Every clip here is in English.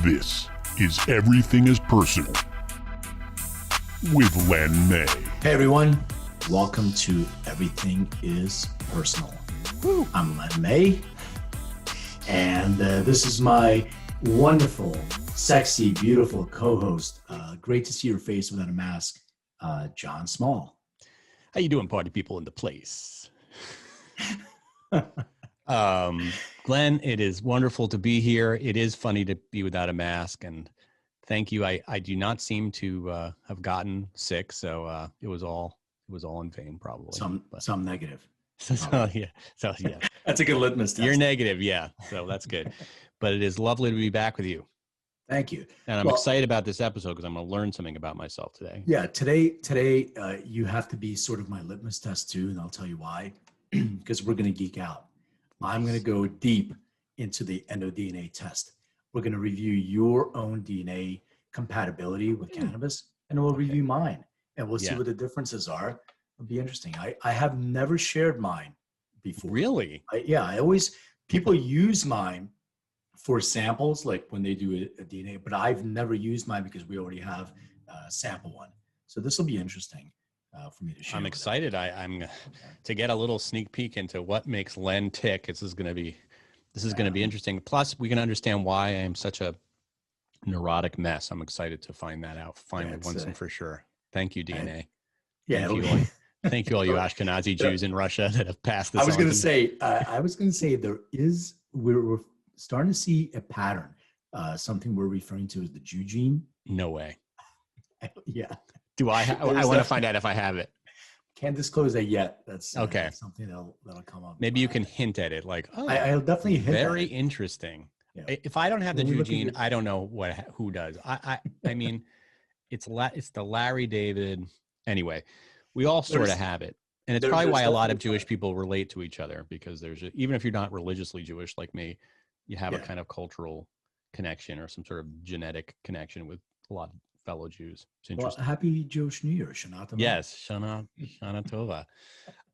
This is Everything is Personal with Len May. Hey everyone, welcome to Everything is Personal. Woo. I'm Len May, and this is my wonderful, sexy, beautiful co-host. Great to see your face without a mask, John Small. How you doing, party people in the place? Glenn, it is wonderful to be here. It is funny to be without a mask, and thank you. I do not seem to have gotten sick, so it was all in vain, probably. Some negative. So yeah. That's a good litmus test. You're negative, yeah. So that's good. But it is lovely to be back with you. Thank you. And I'm excited about this episode because I'm going to learn something about myself today. Yeah, today you have to be sort of my litmus test too, and I'll tell you why. Because we're going to geek out. I'm going to go deep into the EndoDNA test. We're going to review your own DNA compatibility with cannabis, and we'll review mine, and we'll see what the differences are. It'll be interesting. I have never shared mine before. Really? People use mine for samples, like when they do a DNA, but I've never used mine because we already have a sample one. So this will be interesting for me to share. I'm excited. I'm to get a little sneak peek into what makes Len tick. This is going to be interesting. Plus, we can understand why I am such a neurotic mess. I'm excited to find that out finally, once and for sure. Thank you, DNA. Thank you all you Ashkenazi Jews in Russia that have passed this. I was going to say we're starting to see a pattern. Something we're referring to as the Jew gene. No way. Yeah. Do I want to find out if I have it. Can't disclose that yet. That's okay. That's something that'll come up. Maybe you can hint at it, like, oh, I'll definitely hint. Very interesting. Yeah. If I don't have the Jew gene, I don't know who does. I mean, it's the Larry David. Anyway, we all sort of have it, and it's probably why a lot of Jewish people relate to each other, because even if you're not religiously Jewish like me, you have a kind of cultural connection or some sort of genetic connection with a lot of fellow Jews. It's interesting. Well, happy Jewish New Year, Shana Tova. Yes, Shana Tova.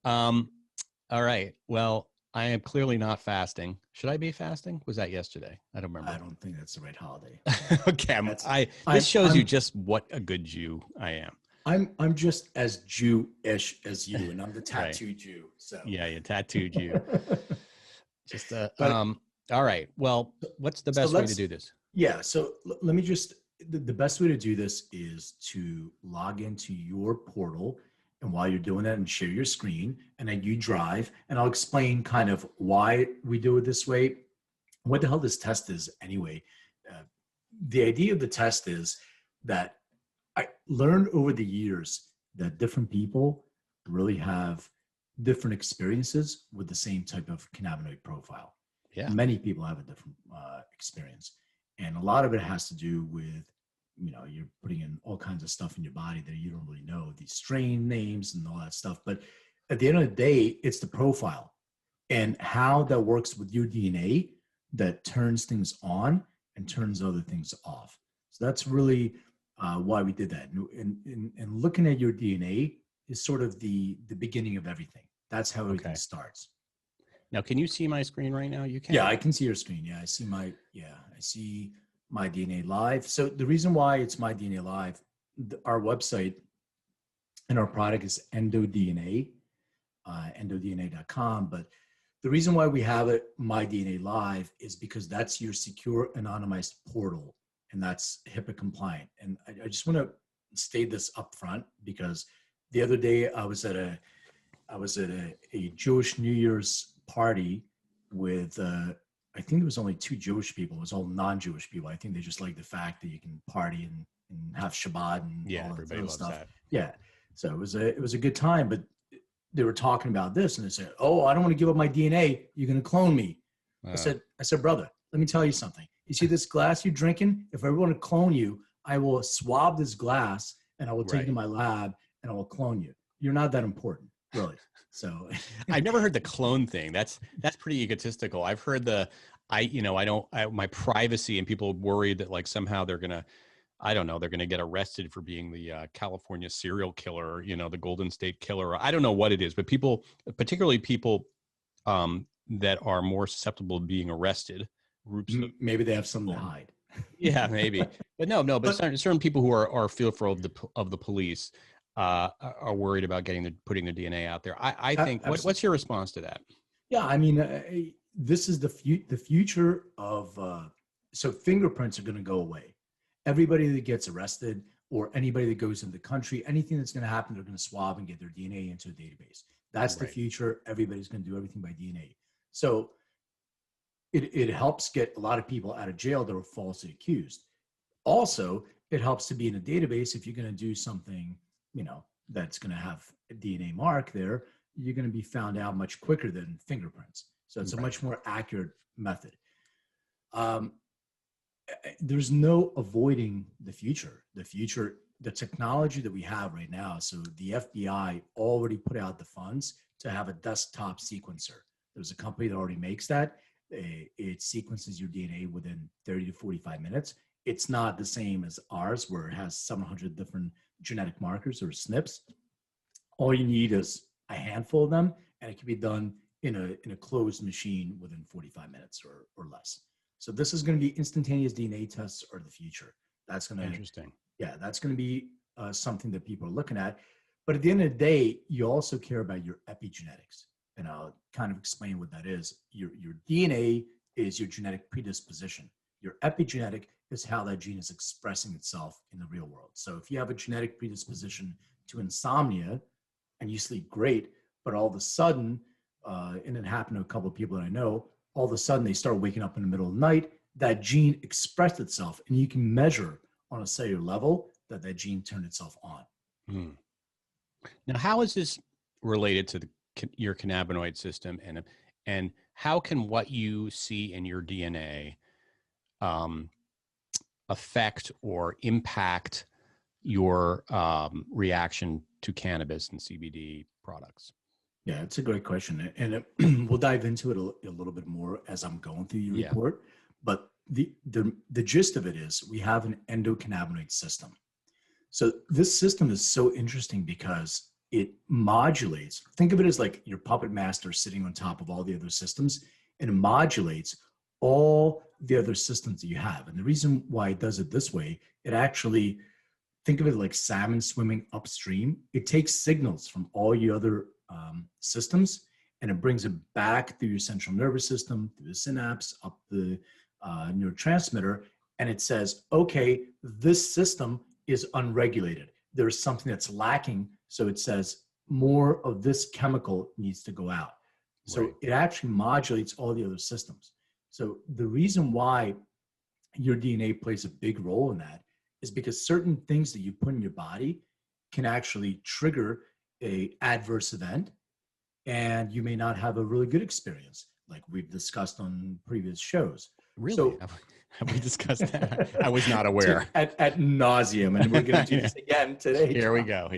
All right. Well, I am clearly not fasting. Should I be fasting? Was that yesterday? I don't remember. I don't think that's the right holiday. Okay. This shows you just what a good Jew I am. I'm just as Jewish as you, and I'm the tattooed Jew. So yeah, you tattooed Jew. Just all right. Well, what's the best way to do this? Yeah. So let me just. The best way to do this is to log into your portal, and while you're doing that, and share your screen, and then you drive, and I'll explain kind of why we do it this way. What the hell this test is anyway. The idea of the test is that I learned over the years that different people really have different experiences with the same type of cannabinoid profile. Yeah. Many people have a different experience. And a lot of it has to do with, you're putting in all kinds of stuff in your body that you don't really know, these strain names and all that stuff. But at the end of the day, it's the profile and how that works with your DNA that turns things on and turns other things off. So that's really why we did that. And looking at your DNA is sort of the beginning of everything. That's how everything starts. Now, can you see my screen right now? You can. Yeah, I can see your screen. Yeah, I see MyDNA Live. So the reason why it's MyDNA Live, our website and our product is EndoDNA, endodna.com. But the reason why we have it MyDNA Live is because that's your secure anonymized portal, and that's HIPAA compliant. And I just want to state this up front, because the other day I was at a Jewish New Year's party with I think it was only 2 Jewish people. It was all non-Jewish people. I think they just like the fact that you can party and have Shabbat and all that sort of stuff. That. Yeah. So it was a good time, but they were talking about this, and they said, "Oh, I don't want to give up my DNA. You're going to clone me." I said, "Brother, let me tell you something. You see this glass you're drinking? If I want to clone you, I will swab this glass and I will take it to my lab and I will clone you. You're not that important, really." So I've never heard the clone thing. That's pretty egotistical. I've heard my privacy, and people worried that like somehow they're going to get arrested for being the California serial killer, the Golden State Killer. I don't know what it is, but people, particularly people that are more susceptible to being arrested, groups. Maybe they have something to hide. Yeah, maybe. But no, but certain people who are fearful of the police are worried about putting their DNA out there. I think, what's your response to that? Yeah, I mean, this is the future of, so fingerprints are going to go away. Everybody that gets arrested or anybody that goes into the country, anything that's going to happen, they're going to swab and get their DNA into a database. That's the future. Everybody's going to do everything by DNA. So it helps get a lot of people out of jail that were falsely accused. Also, it helps to be in a database. If you're going to do something, that's going to have a DNA mark there, you're going to be found out much quicker than fingerprints. So it's a much more accurate method. There's no avoiding the future. The technology that we have right now. So the FBI already put out the funds to have a desktop sequencer. There's a company that already makes that. It sequences your DNA within 30 to 45 minutes. It's not the same as ours, where it has 700 different genetic markers or SNPs. All you need is a handful of them, and it can be done in a closed machine within 45 minutes or less. So this is going to be instantaneous DNA tests are the future. That's going to interesting. Yeah, that's going to be something that people are looking at. But at the end of the day, you also care about your epigenetics. And I'll kind of explain what that is. Your DNA is your genetic predisposition. Your epigenetic is how that gene is expressing itself in the real world. So if you have a genetic predisposition to insomnia and you sleep great, but all of a sudden, and it happened to a couple of people that I know, all of a sudden they start waking up in the middle of the night, that gene expressed itself, and you can measure on a cellular level that gene turned itself on. Now, how is this related to your cannabinoid system, and how can what you see in your DNA affect or impact your reaction to cannabis and CBD products? Yeah, it's a great question, and we'll dive into it a little bit more as I'm going through your report. But the gist of it is we have an endocannabinoid system. So this system is so interesting because it modulates. Think of it as like your puppet master sitting on top of all the other systems, and it modulates all the other systems that you have. And the reason why it does it this way, it actually, think of it like salmon swimming upstream. It takes signals from all your other systems, and it brings it back through your central nervous system, through the synapse, up the neurotransmitter, and it says, okay, this system is unregulated. There's something that's lacking, so it says more of this chemical needs to go out. So it actually modulates all the other systems. So the reason why your DNA plays a big role in that is because certain things that you put in your body can actually trigger an adverse event, and you may not have a really good experience, like we've discussed on previous shows. Really? So, have we discussed that? I was not aware. At nauseum, and we're going to do this again today. Here we go.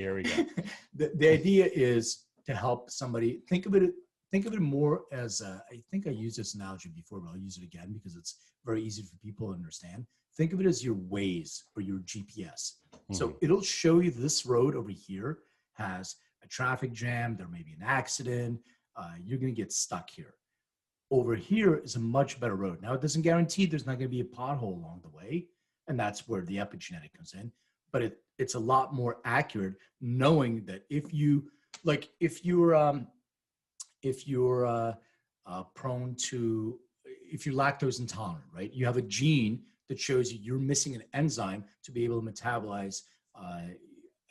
The idea is to help somebody think of it more as I think I used this analogy before, but I'll use it again because it's very easy for people to understand. Think of it as your Waze or your GPS. So it'll show you this road over here has a traffic jam. There may be an accident. You're going to get stuck here. Over here is a much better road. Now, it doesn't guarantee there's not going to be a pothole along the way, and that's where the epigenetic comes in. But it's a lot more accurate knowing that if you're lactose intolerant, right? You have a gene that shows you're missing an enzyme to be able to metabolize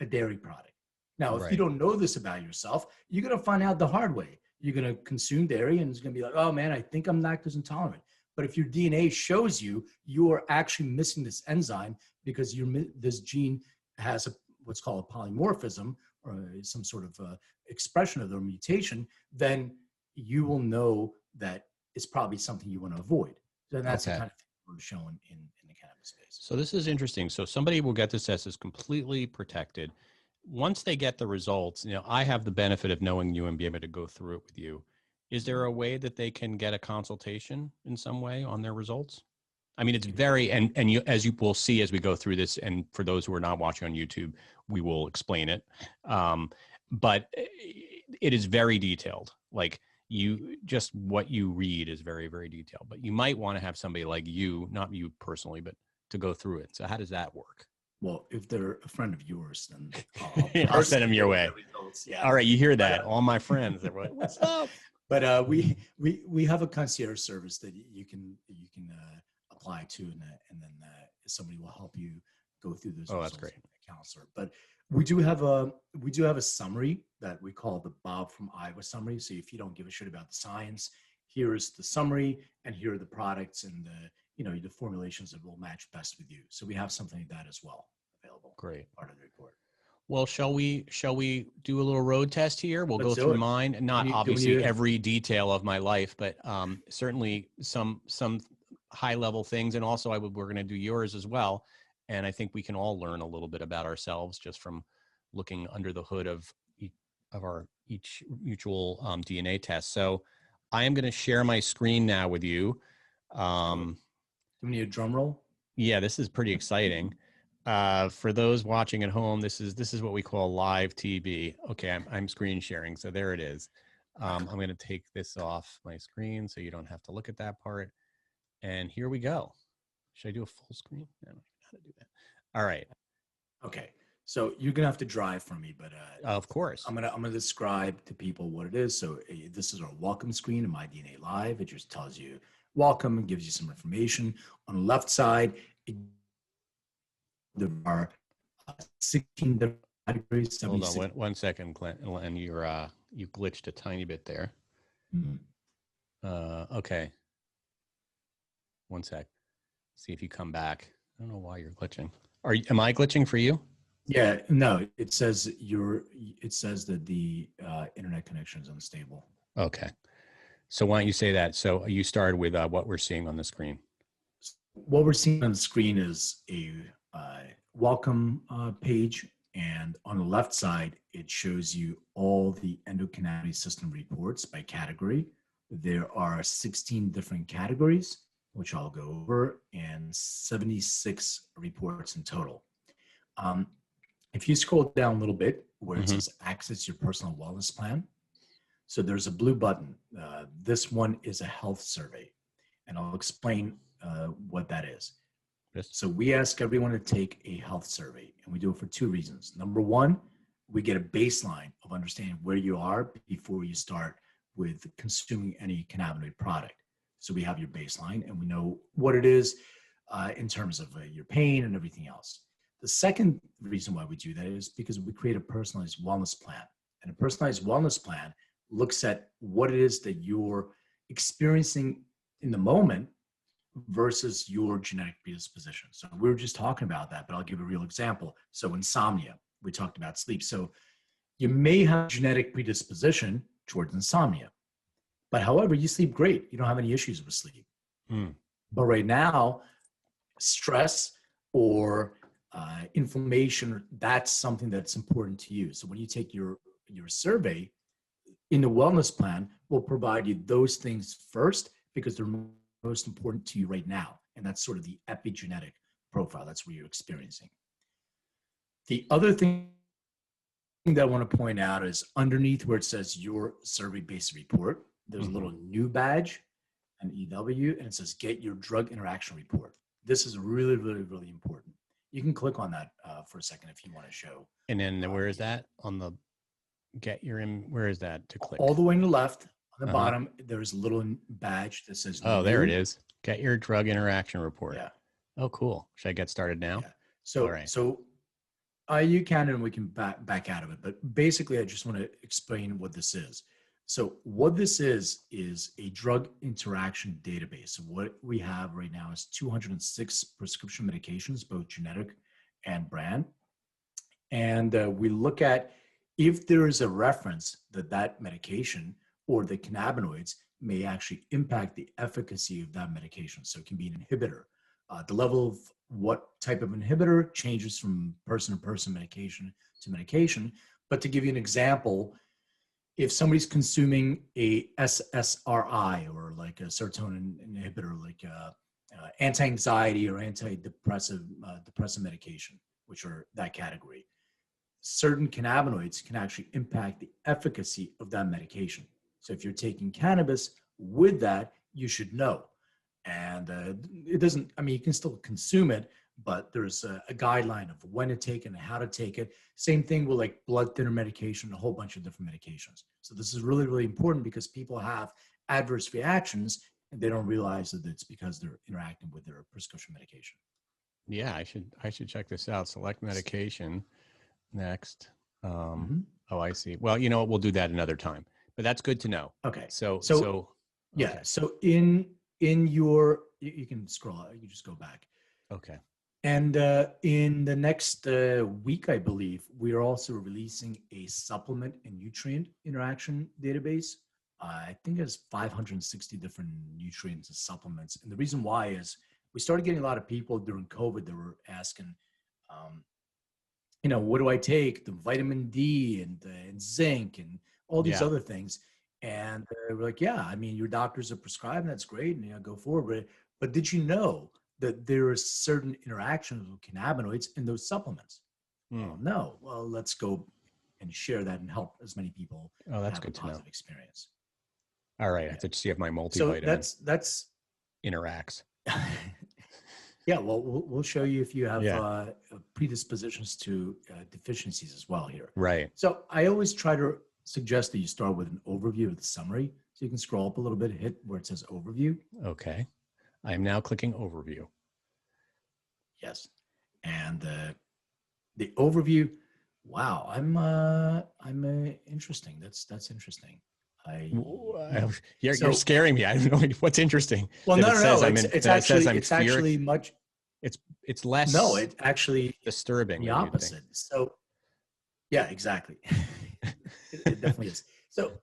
a dairy product. Now, if you don't know this about yourself, you're going to find out the hard way. You're going to consume dairy and it's going to be like, oh man, I think I'm lactose intolerant. But if your DNA shows you are actually missing this enzyme because this gene has what's called a polymorphism or some sort of expression of the mutation, then you will know that it's probably something you want to avoid. So that's the kind of thing we're showing in the cannabis space. So this is interesting. So somebody will get this test as completely protected. Once they get the results, I have the benefit of knowing you and be able to go through it with you. Is there a way that they can get a consultation in some way on their results? I mean, it's very, and you, as you will see as we go through this, and for those who are not watching on YouTube, we will explain it. But it is very detailed. Like what you read is very, very detailed. But you might want to have somebody like you, not you personally, but to go through it. So how does that work? Well, if they're a friend of yours, then I'll send them your way. Yeah. All right, you hear that? All my friends, they're like, "What's up?" But we have a concierge service that you can apply to, and then somebody will help you go through those. Oh, that's great. Counselor, but we do have a summary that we call the Bob from Iowa summary. So if you don't give a shit about the science, here's the summary, and here are the products and the formulations that will match best with you. So we have something like that as well available. Great. Part of the report. Well, shall we do a little road test here? We'll go through mine, not obviously every detail of my life, but certainly some high level things. And also we're going to do yours as well. And I think we can all learn a little bit about ourselves just from looking under the hood of our each mutual DNA test. So I am going to share my screen now with you. Do we need a drum roll? Yeah, this is pretty exciting. For those watching at home, this is what we call live TV. Okay, I'm screen sharing, so there it is. I'm going to take this off my screen so you don't have to look at that part. And here we go. Should I do a full screen? I don't know how to do that. All right. Okay. So you're gonna have to drive for me, but of course, I'm gonna describe to people what it is. So this is our welcome screen in MyDNA Live. It just tells you welcome and gives you some information. On the left side, there are 16 different categories. Hold on one second, Clint, and you glitched a tiny bit there. Mm-hmm. Okay. One sec. See if you come back. I don't know why you're glitching. Am I glitching for you? Yeah, no, it says that the internet connection is unstable. Okay. So why don't you say that? So you started with what we're seeing on the screen. What we're seeing on the screen is a welcome page. And on the left side, it shows you all the endocannabinoid system reports by category. There are 16 different categories, which I'll go over, and 76 reports in total. If you scroll down a little bit where it says access your personal wellness plan, so there's a blue button. This one is a health survey, and I'll explain what that is. Yes. So we ask everyone to take a health survey, and we do it for two reasons. Number one, we get a baseline of understanding where you are before you start with consuming any cannabinoid product. So we have your baseline, and we know what it is in terms of your pain and everything else. The second reason why we do that is because we create a personalized wellness plan. And a personalized wellness plan looks at what it is that you're experiencing in the moment versus your genetic predisposition. So we were just talking about that, but I'll give a real example. So insomnia, we talked about sleep. So you may have genetic predisposition towards insomnia, but however, you sleep great. You don't have any issues with sleep. But right now, stress or inflammation, that's something that's important to you. So when you take your survey in the wellness plan, we'll provide you those things first because they're most important to you right now. And that's sort of the epigenetic profile. That's what you're experiencing. The other thing that I want to point out is underneath where it says your survey-based report, there's a little new badge, an EW, and it says get your drug interaction report. This is really, really, really important. You can click on that for a second if you want to show. And then where is that on the where is that to click? All the way on the left, on the bottom, there's a little badge that says oh, there it is. Get your drug interaction report. Yeah. Oh, cool. Should I get started now? Yeah. So, you can, and we can back out of it. But basically, I just want to explain what this is. So what this is a drug interaction database. So what we have right now is 206 prescription medications, both genetic and brand. And we look at if there is a reference that medication or the cannabinoids may actually impact the efficacy of that medication. So it can be an inhibitor. The level of what type of inhibitor changes from person to person, medication to medication. But to give you an example, if somebody's consuming a SSRI or like a serotonin inhibitor, like anti-anxiety or antidepressive depressive medication, which are that category, certain cannabinoids can actually impact the efficacy of that medication. So if you're taking cannabis with that, you should know. And it doesn't, I mean, you can still consume it, but there's a guideline of when to take it and how to take it. Same thing with like blood thinner medication, a whole bunch of different medications. So this is really, really important because people have adverse reactions and they don't realize that it's because they're interacting with their prescription medication. Yeah, I should check this out. Select medication. Next. Oh, I see. Well, you know what? We'll do that another time. But that's good to know. Okay. So yeah. Okay. So in your, you can scroll. You just go back. Okay. And in the next week, I believe, we are also releasing a supplement and nutrient interaction database. I think there's 560 different nutrients and supplements. And the reason why is we started getting a lot of people during COVID that were asking, what do I take? The vitamin D and zinc and all these other things. And we're like, yeah, I mean, your doctors are prescribing, that's great, and go forward. But did you know that there are certain interactions with cannabinoids in those supplements? Well, no. Well, let's go and share that and help as many people that's have good a to know. positive experience. All right. I have to see if my multivitamin that's interacts. Yeah, well, we'll show you if you have predispositions to deficiencies as well here. Right. So I always try to suggest that you start with an overview of the summary. So you can scroll up a little bit, hit where it says overview. Okay. I am now clicking overview. Yes. And the overview, wow, I'm interesting. That's interesting. You're scaring me. I don't know what's interesting. Well, no. It's actually much. It's less. No, it actually disturbing. The opposite. So, yeah, exactly. it definitely is. So,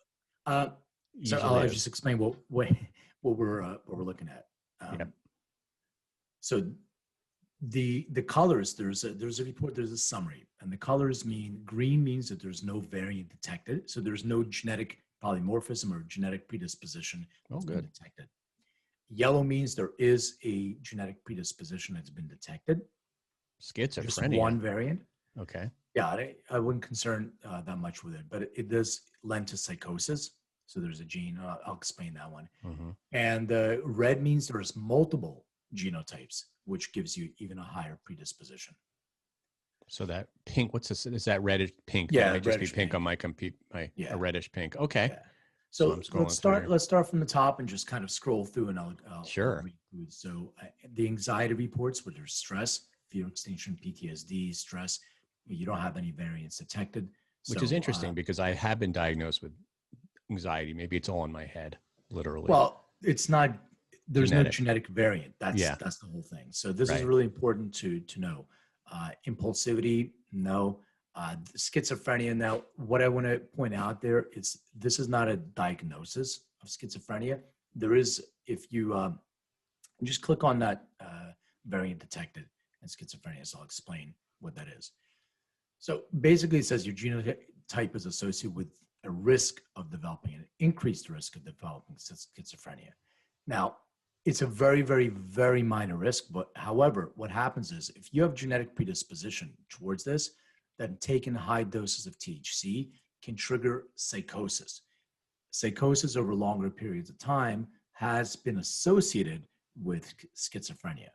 I'll just explain what we're looking at. So, the colors, there's a report, there's a summary, and the colors mean green means that there's no variant detected. So there's no genetic polymorphism or genetic predisposition that's been detected. Yellow means there is a genetic predisposition that's been detected. Schizophrenia. Just one variant. Okay. Yeah, I wouldn't concern that much with it, but it does lend to psychosis. So there's a gene. I'll explain that one. Mm-hmm. And red means there's multiple genotypes, which gives you even a higher predisposition. So that pink, what's this? Is that reddish pink? Yeah, that might just be pink on my a reddish pink. Okay. Yeah. So let's start from the top and just kind of scroll through, and I'll sure. So the anxiety reports, where there's stress, fear extinction, PTSD, stress, you don't have any variants detected. Which is interesting because I have been diagnosed with anxiety. Maybe it's all in my head, literally. Well, it's not. There's no genetic variant. That's the whole thing. So this is really important to know. Impulsivity, no. Schizophrenia. Now, what I want to point out there is this is not a diagnosis of schizophrenia. There is, if you just click on that variant detected in schizophrenia, so I'll explain what that is. So basically, it says your genotype is associated with a risk of developing an increased risk of developing schizophrenia. Now, it's a very, very, very minor risk. But however, what happens is if you have genetic predisposition towards this, then taking high doses of THC can trigger psychosis. Psychosis over longer periods of time has been associated with schizophrenia.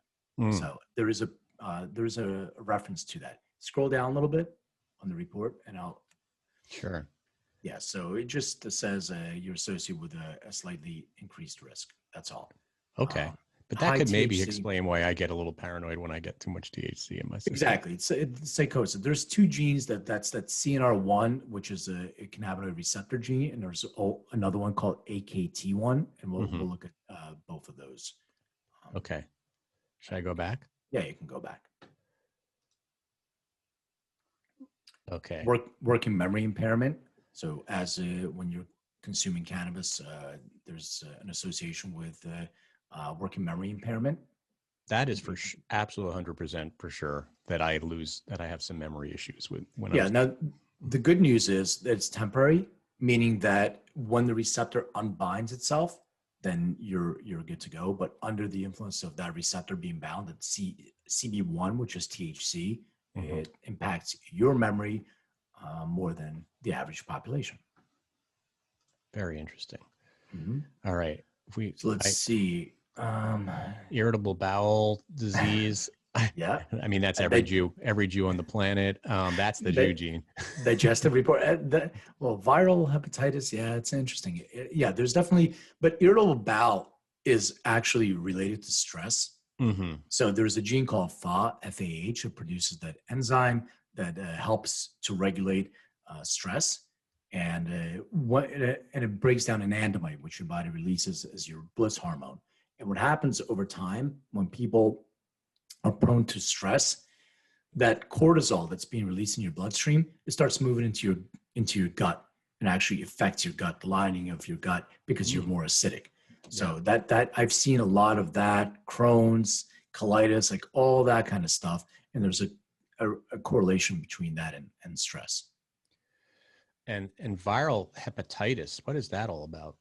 So there is a reference to that. Scroll down a little bit on the report, and I'll. Sure. Yeah. So it just says you're associated with a slightly increased risk. That's all. Okay. But that could maybe explain why I get a little paranoid when I get too much THC in my system. Exactly. It's psychosis. There's two genes that's CNR1, which is a cannabinoid receptor gene, and there's another one called AKT1, and we'll look at both of those. Okay. Should I go back? Yeah, you can go back. Okay. Working memory impairment. So as when you're consuming cannabis, there's an association with working memory impairment. That is for absolute 100% for sure that I have some memory issues with when Now the good news is that it's temporary, meaning that when the receptor unbinds itself, then you're good to go. But under the influence of that receptor being bound at CB1, which is THC, it impacts your memory more than the average population. Very interesting. All right. Let's see. Irritable bowel disease. Yeah. I mean, that's every Jew on the planet. That's the Jew gene. Digestive report. Well, viral hepatitis. Yeah, it's interesting. Yeah, there's definitely, but irritable bowel is actually related to stress. Mm-hmm. So there's a gene called FAH, F-A-H, that produces that enzyme that helps to regulate stress. And it breaks down anandamide, which your body releases as your bliss hormone. And what happens over time when people are prone to stress, that cortisol that's being released in your bloodstream, it starts moving into your gut and actually affects your gut, the lining of your gut, because you're more acidic. So that I've seen a lot of that, Crohn's, colitis, like all that kind of stuff. And there's a correlation between that and stress. And viral hepatitis, what is that all about?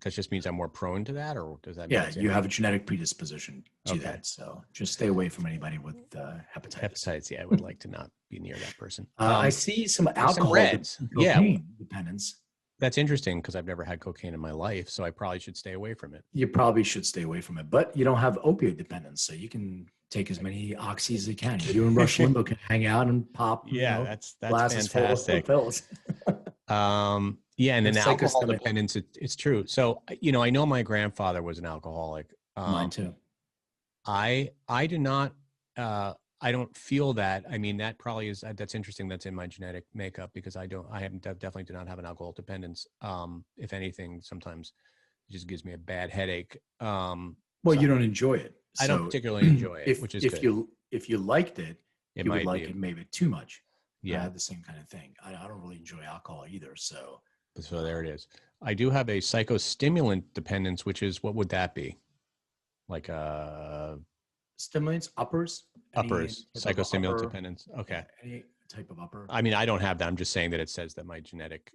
That just means I'm more prone to that, or does that mean you have a genetic predisposition to that. So just stay away from anybody with hepatitis. Hepatitis, yeah, I would like to not be near that person. I see some alcohol dependence. That's interesting because I've never had cocaine in my life, so I probably should stay away from it. You probably should stay away from it, but you don't have opioid dependence, so you can take as many oxys as you can. You and Rush Limbaugh can hang out and pop. Yeah, that's fantastic. Pills. Yeah, and then alcohol dependence, it's true. So, I know my grandfather was an alcoholic. Mine too. I do not, I don't feel that. I mean, that probably is, that's interesting. That's in my genetic makeup because definitely do not have an alcohol dependence. If anything, sometimes it just gives me a bad headache. Well, you don't enjoy it. I don't particularly enjoy it, which is good. If you liked it, you would like it maybe too much. Yeah. I have the same kind of thing. I don't really enjoy alcohol either. So there it is. I do have a psychostimulant dependence, which is, what would that be? Like stimulants, uppers, psychostimulant dependence. Okay. Any type of upper. I mean, I don't have that. I'm just saying that it says that my genetic,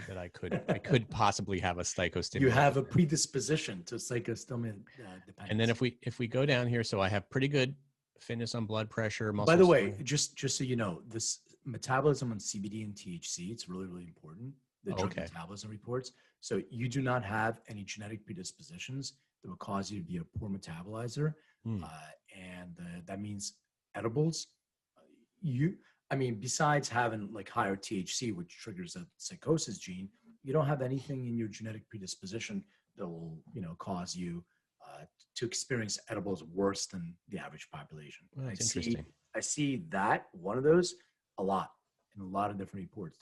that I could possibly have a psychostimulant. You have a predisposition to psychostimulant dependence. And then if we go down here, so I have pretty good fitness on blood pressure, muscle. By the way, just so you know, this metabolism on CBD and THC, it's really, really important. The drug metabolism reports. So you do not have any genetic predispositions that would cause you to be a poor metabolizer. And that means edibles. Besides having like higher THC, which triggers a psychosis gene, you don't have anything in your genetic predisposition that will, cause you to experience edibles worse than the average population. Well, that's interesting. I see that one of those a lot in a lot of different reports.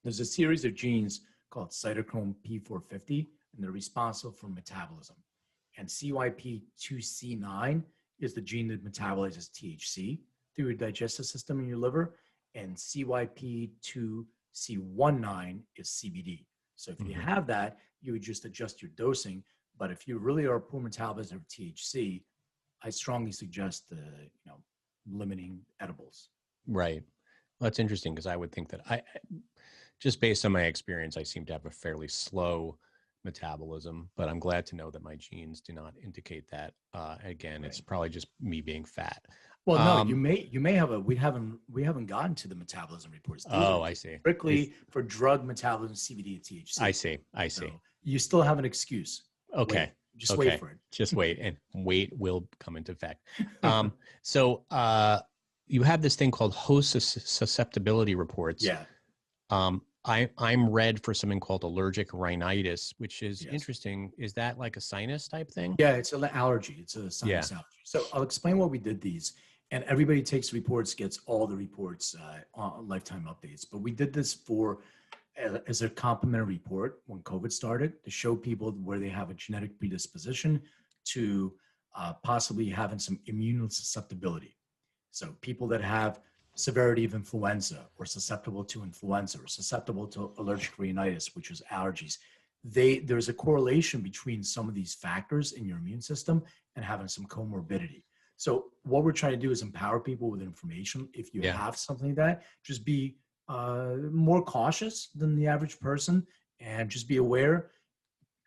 There's a series of genes called cytochrome P450, and they're responsible for metabolism. And CYP2C9 is the gene that metabolizes THC through your digestive system in your liver, and CYP2C19 is CBD. So if you have that, you would just adjust your dosing. But if you really are a poor metabolist of THC, I strongly suggest limiting edibles. Right. Well, that's interesting because I would think that just based on my experience, I seem to have a fairly slow metabolism, but I'm glad to know that my genes do not indicate that. Again, it's probably just me being fat. Well, no, you may have we haven't gotten to the metabolism reports. I see. Strictly for drug metabolism, CBD and THC. I see. So you still have an excuse. Okay. Just wait for it. Just wait, and wait will come into effect. So you have this thing called host susceptibility reports. Yeah. I'm read for something called allergic rhinitis, which is interesting. Is that like a sinus type thing? Yeah, it's an allergy. It's a sinus allergy. So I'll explain why we did these. And everybody takes reports, gets all the reports on lifetime updates. But we did this as a complementary report when COVID started to show people where they have a genetic predisposition to possibly having some immune susceptibility. So people that have severity of influenza or susceptible to influenza or susceptible to allergic rhinitis, which is allergies, there's a correlation between some of these factors in your immune system and having some comorbidity. So what we're trying to do is empower people with information. If you have something like that, just be more cautious than the average person and just be aware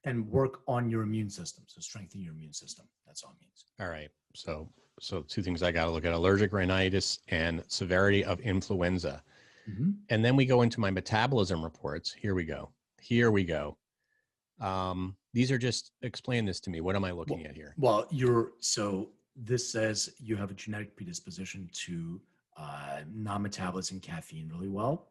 and work on your immune system. So strengthen your immune system. That's all it means. All right. So two things I got to look at: allergic rhinitis and severity of influenza. And then we go into my metabolism reports. Here we go. These are just, explain this to me. What am I looking at here? Well, this says you have a genetic predisposition to non-metabolizing caffeine really well.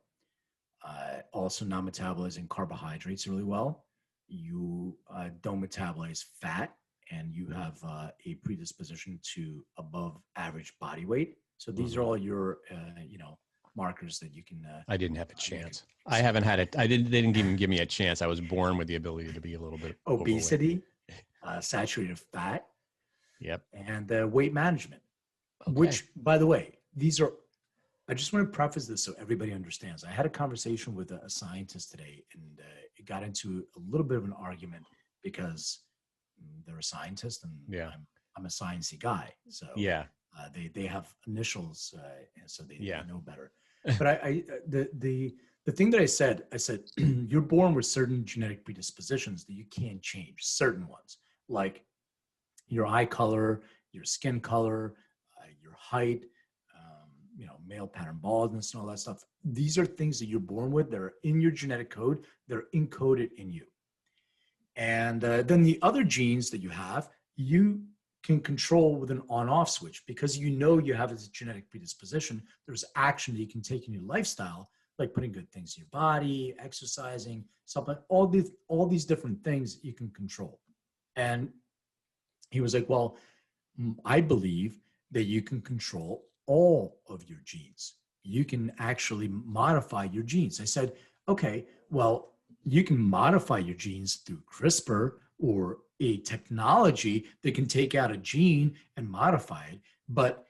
Also non-metabolizing carbohydrates really well. You don't metabolize fat, and you have a predisposition to above average body weight. So these are all your, markers that you can. I didn't have a chance. I haven't had it. They didn't even give me a chance. I was born with the ability to be a little bit obesity, saturated fat. Yep. And weight management, which, by the way, I just want to preface this so everybody understands. I had a conversation with a scientist today, and it got into a little bit of an argument because they're a scientist and I'm a sciencey guy. So they have initials, and so they know better. But the thing that I said, you're born with certain genetic predispositions that you can't change, certain ones, like your eye color, your skin color, your height, male pattern baldness and all that stuff. These are things that you're born with. They're in your genetic code. They're encoded in you. And then the other genes that you have, you can control with an on-off switch because you have a genetic predisposition. There's action that you can take in your lifestyle, like putting good things in your body, exercising, supplement, all these different things you can control. And he was like, well, I believe that you can control all of your genes. You can actually modify your genes. I said, okay, well, you can modify your genes through CRISPR or a technology that can take out a gene and modify it. But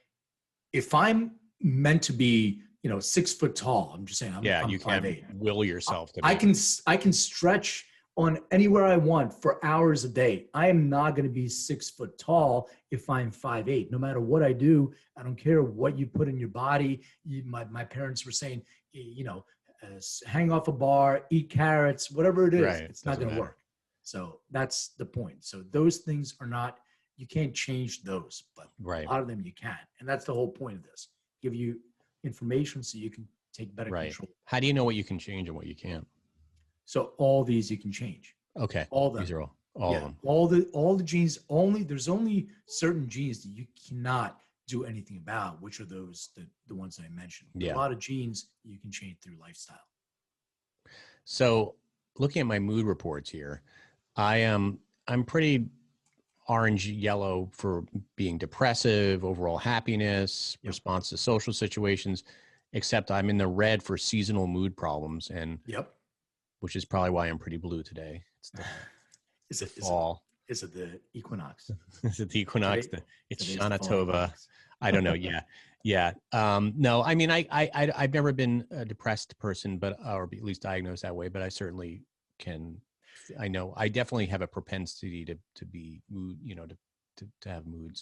if I'm meant to be, 6 foot tall, I'm just saying, I'm you 5'8". Can't will yourself to be. I can stretch on anywhere I want for hours a day. I am not going to be 6 foot tall if I'm 5'8". No matter what I do, I don't care what you put in your body. My parents were saying, hang off a bar, eat carrots, whatever it is, it's not going to work. So that's the point. So those things are not, you can't change those, but a lot of them you can. And that's the whole point of this. Give you information so you can take better control. How do you know what you can change and what you can't? So all these you can change. Okay. All them. These are all of them. All the genes, there's only certain genes that you cannot do anything about, which are those, the ones that I mentioned. A lot of genes you can change through lifestyle. So looking at my mood reports here, I'm pretty orange yellow for being depressive, overall happiness, response to social situations, except I'm in the red for seasonal mood problems, and which is probably why I'm pretty blue today. It's the fall. Is it the equinox? Is it the equinox? It's Shana Tova. I don't know. Yeah. No, I mean, I've never been a depressed person, or at least diagnosed that way, but I certainly can. I know I definitely have a propensity to be mood, to have mood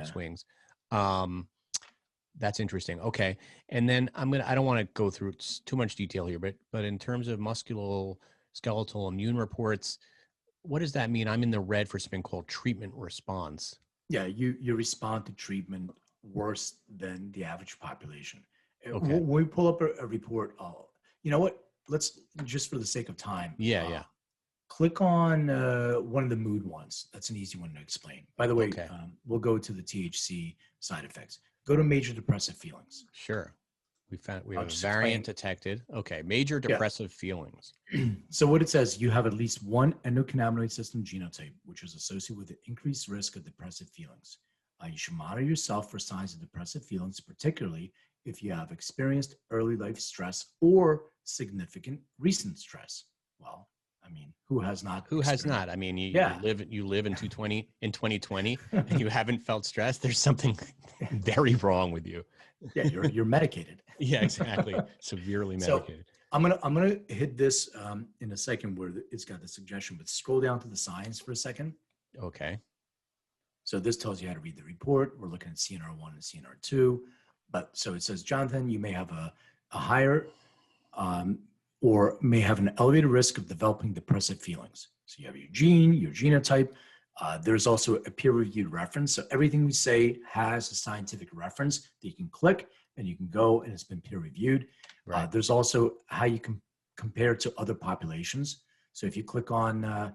swings. That's interesting. Okay. And then I don't want to go through too much detail here, but in terms of musculoskeletal immune reports, what does that mean? I'm in the red for something called treatment response. Yeah. You respond to treatment worse than the average population. Okay. When we pull up a report, you know what? Let's, just for the sake of time. Click on one of the mood ones. That's an easy one to explain. By the way, we'll go to the THC side effects. Go to major depressive feelings. Sure. We have a variant detected. Okay. Major depressive feelings. So what it says, you have at least one endocannabinoid system genotype, which is associated with an increased risk of depressive feelings. You should monitor yourself for signs of depressive feelings, particularly if you have experienced early life stress or significant recent stress. Well, I mean, who has not? Who has not? I mean, you live in 2020 and you haven't felt stressed. There's something very wrong with you. Yeah, you're medicated. Yeah, exactly. Severely medicated. So I'm gonna hit this in a second where it's got the suggestion, but scroll down to the science for a second. Okay. So this tells you how to read the report. We're looking at CNR1 and CNR2. But so it says, Jonathan, you may have a higher or may have an elevated risk of developing depressive feelings. So you have your gene, your genotype. There's also a peer-reviewed reference. So everything we say has a scientific reference that you can click and you can go and it's been peer-reviewed. Right. There's also how you can compare to other populations. So if you click on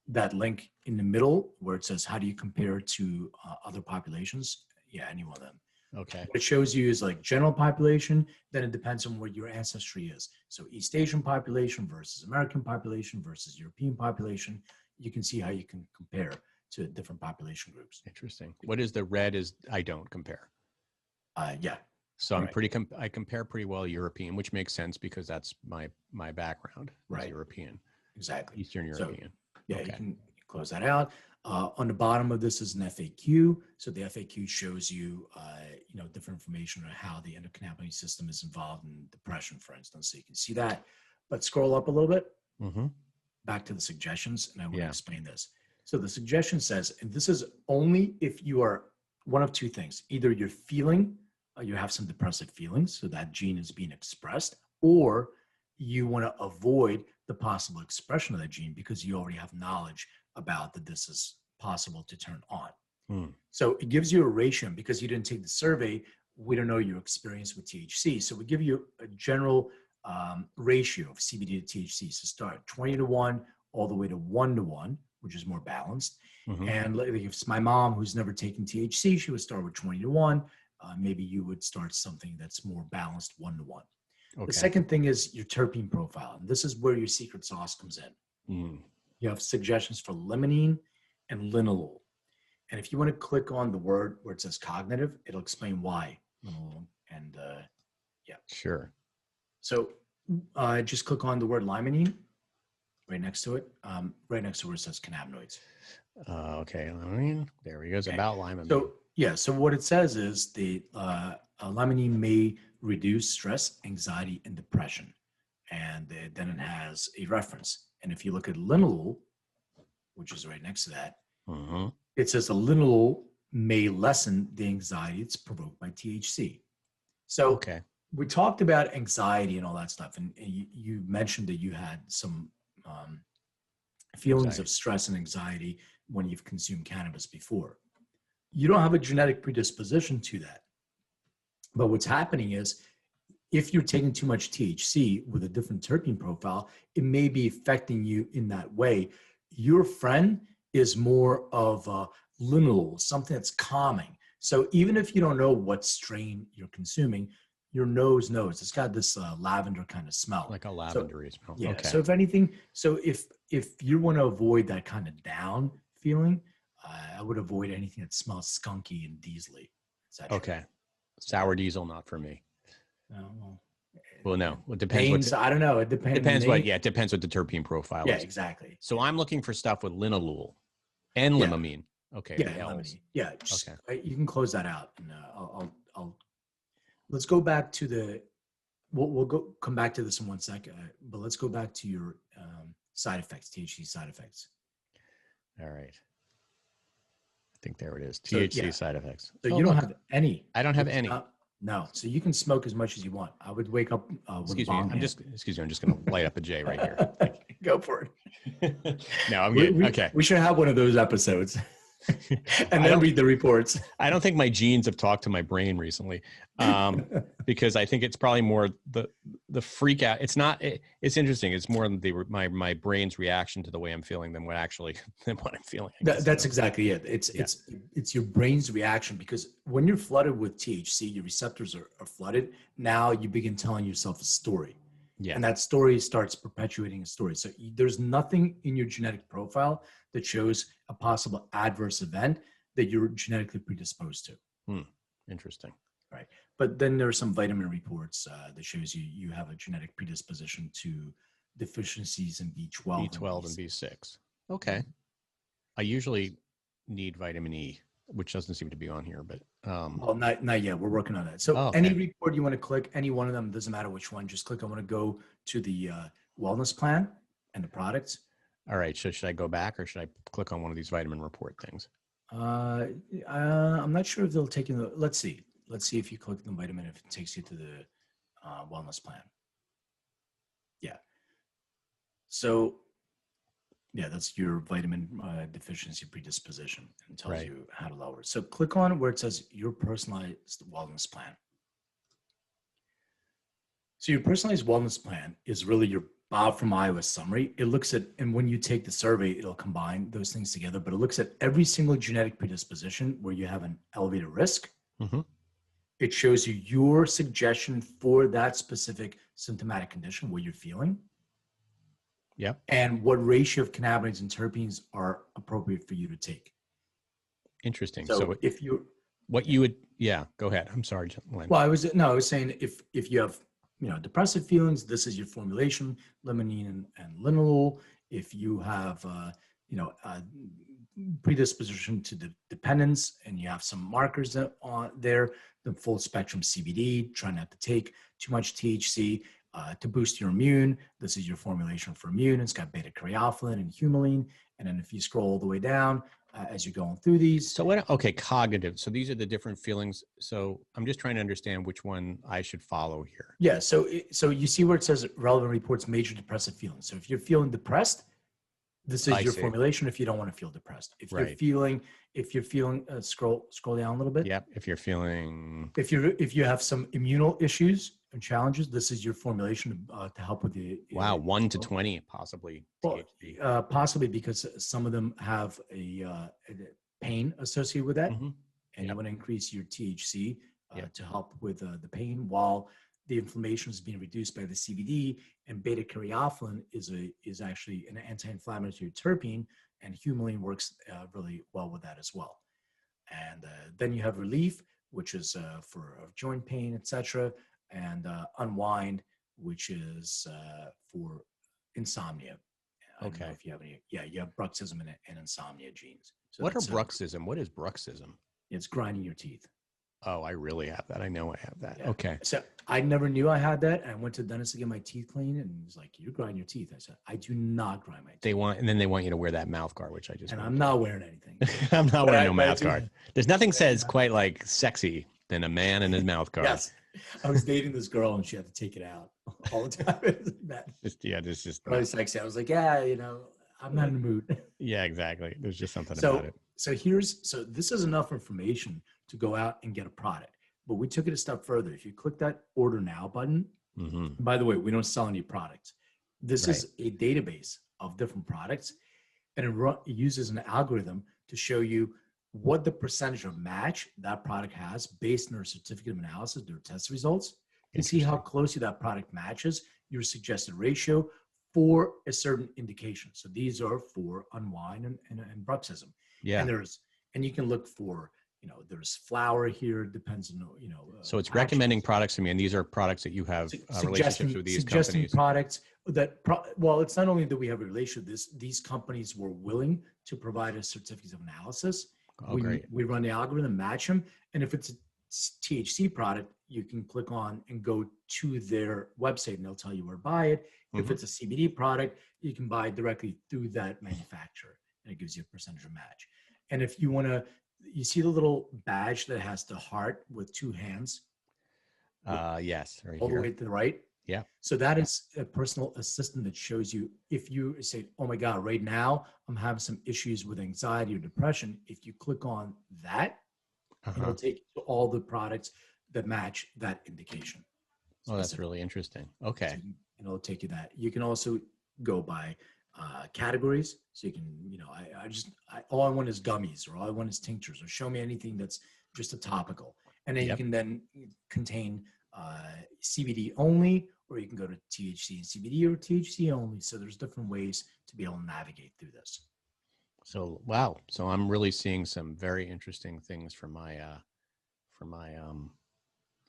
that link in the middle where it says, how do you compare to other populations? Yeah, any one of them. Okay. What it shows you is like general population, then it depends on where your ancestry is. So East Asian population versus American population versus European population. You can see how you can compare to different population groups. Interesting. What is the red is I don't compare. Yeah. So I'm I compare pretty well European, which makes sense because that's my background. Right. European. Exactly. Eastern European. So, yeah, you can close that out. On the bottom of this is an FAQ. So the FAQ shows you, different information on how the endocannabinoid system is involved in depression, for instance. So you can see that. But scroll up a little bit, back to the suggestions, and I will explain this. So the suggestion says, and this is only if you are one of two things. Either you're feeling, you have some depressive feelings, so that gene is being expressed, or you want to avoid the possible expression of that gene because you already have knowledge about that this is possible to turn on. So it gives you a ratio. Because you didn't take the survey, we don't know your experience with THC. So we give you a general ratio of CBD to THC. So start 20-1 all the way to 1-1, which is more balanced. And if it's my mom who's never taken THC, she would start with 20-1. Maybe you would start something that's more balanced 1-1. The second thing is your terpene profile. And this is where your secret sauce comes in. You have suggestions for limonene and linalool. And if you want to click on the word where it says cognitive, it'll explain why. And Sure. So just click on the word limonene right next to it, right next to where it says cannabinoids. Okay, limonene. There we go. It's about limonene. So so what it says is the limonene may reduce stress, anxiety, and depression. And then it has a reference. And if you look at linalool, which is right next to that, it says the linalool may lessen the anxiety that's provoked by THC. So we talked about anxiety and all that stuff. And you mentioned that you had some feelings of stress and anxiety when you've consumed cannabis before. You don't have a genetic predisposition to that. But what's happening is if you're taking too much THC with a different terpene profile, it may be affecting you in that way. Your friend is more of a linalool, something that's calming. So even if you don't know what strain you're consuming, your nose knows. It's got this lavender kind of smell. Like a lavendery smell. Yeah. So if anything, if you want to avoid that kind of down feeling, I would avoid anything that smells skunky and diesely. Okay. Sour diesel, not for me. No. Well, no. It depends. I don't know. It depends. It depends what the terpene profile is. Yeah, exactly. So I'm looking for stuff with linalool and limonene. Okay. Yeah, limonene. Yeah. You can close that out, and I'll. Let's go back to the. We'll come back to this in 1 second, but let's go back to your side effects, THC side effects. All right. I think there it is. THC side effects. So you don't have any. I don't have any. No. So you can smoke as much as you want. I would wake up with excuse a bomb. Me. I'm just going to light up a J right here. Go for it. No, I'm good. Okay. We should have one of those episodes. And then read the reports. I don't think my genes have talked to my brain recently, because I think it's probably more the freak out. It's not. It's interesting. It's more my brain's reaction to the way I'm feeling than what I'm feeling. That's exactly it. It's your brain's reaction, because when you're flooded with THC, your receptors are flooded. Now you begin telling yourself a story. Yeah. And that story starts perpetuating a story. So there's nothing in your genetic profile that shows a possible adverse event that you're genetically predisposed to. Interesting. Right. But then there are some vitamin reports that shows you have a genetic predisposition to deficiencies in B12. B12 and B6. Okay. I usually need vitamin E, which doesn't seem to be on here, but well, not yet. We're working on that. So any report you want to click, any one of them, doesn't matter which one, just click. I want to go to the wellness plan and the products. All right. So should I go back, or should I click on one of these vitamin report things? I'm not sure if they'll take you. Let's see if you click the vitamin, if it takes you to the wellness plan. Yeah. So yeah, that's your vitamin deficiency predisposition, and tells you how to lower it. So click on where it says your personalized wellness plan. So your personalized wellness plan is really your Bob from Iowa summary. It looks at, and when you take the survey, it'll combine those things together, but it looks at every single genetic predisposition where you have an elevated risk. Mm-hmm. It shows you your suggestion for that specific symptomatic condition, what you're feeling. Yeah. And what ratio of cannabinoids and terpenes are appropriate for you to take. Interesting. So if you, what you would, yeah, go ahead. I'm sorry, Len. Well, I was saying if you have, depressive feelings, this is your formulation, limonene and linalool. If you have, predisposition to the dependence and you have some markers that are there, the full spectrum CBD, try not to take too much THC to boost your immune. This is your formulation for immune. It's got beta caryophyllene and humulene. And then if you scroll all the way down, as you're going through these. So cognitive. So these are the different feelings. So I'm just trying to understand which one I should follow here. Yeah. So you see where it says relevant reports major depressive feelings. So if you're feeling depressed, this is your formulation. If you don't want to feel depressed, if you're feeling, scroll down a little bit. Yep. If you have some immunal issues and challenges, this is your formulation to help with the. Wow. 1 to 20, possibly. Well, possibly because some of them have a pain associated with that. Mm-hmm. And you want to increase your THC to help with the pain, while the inflammation is being reduced by the CBD, and beta caryophyllene is actually an anti-inflammatory terpene, and humulene works really well with that as well. And then you have relief, which is for joint pain, etc., and unwind, which is for insomnia. Okay. If you have any, you have bruxism and insomnia genes. So what are bruxism? What is bruxism? It's grinding your teeth. Oh, I really have that. I know I have that. Yeah. Okay. So I never knew I had that. I went to the dentist to get my teeth cleaned, and he's like, "You grind your teeth." I said, "I do not grind my teeth." They want you to wear that mouth guard, which I just. And I'm not wearing anything. I'm not wearing no mouth guard. There's nothing says quite like sexy than a man in his mouth guard. Yes. I was dating this girl, and she had to take it out all the time. This is really sexy. I was like, yeah, I'm not in the mood. Yeah, exactly. There's just something about it. So this is enough information to go out and get a product. But we took it a step further. If you click that order now button, by the way, we don't sell any products. This is a database of different products, and it uses an algorithm to show you what the percentage of match that product has based on their certificate of analysis, their test results, and see how closely that product matches your suggested ratio for a certain indication. So these are for unwind and bruxism. Yeah. And you can look for, there's flower here, depends on, so it's recommending products to me, and these are products that you have relationships with these companies. Products that, well, it's not only that we have a relationship, these companies were willing to provide us certificates of analysis. We run the algorithm, match them. And if it's a THC product, you can click on and go to their website and they'll tell you where to buy it. Mm-hmm. If it's a CBD product, you can buy directly through that manufacturer, and it gives you a percentage of match. And if you want to, you see the little badge that has the heart with two hands? Yes. Right all here. The way to the right? Yeah. So that is a personal assistant that shows you, if you say, oh my God, right now I'm having some issues with anxiety or depression. If you click on that, it'll take you to all the products that match that indication. Oh, that's really interesting. Okay. So it'll take you that. You can also go by categories. So you can, all I want is gummies, or all I want is tinctures, or show me anything that's just a topical. And then you can then contain CBD only, or you can go to THC and CBD, or THC only. So there's different ways to be able to navigate through this. So, wow. So I'm really seeing some very interesting things for my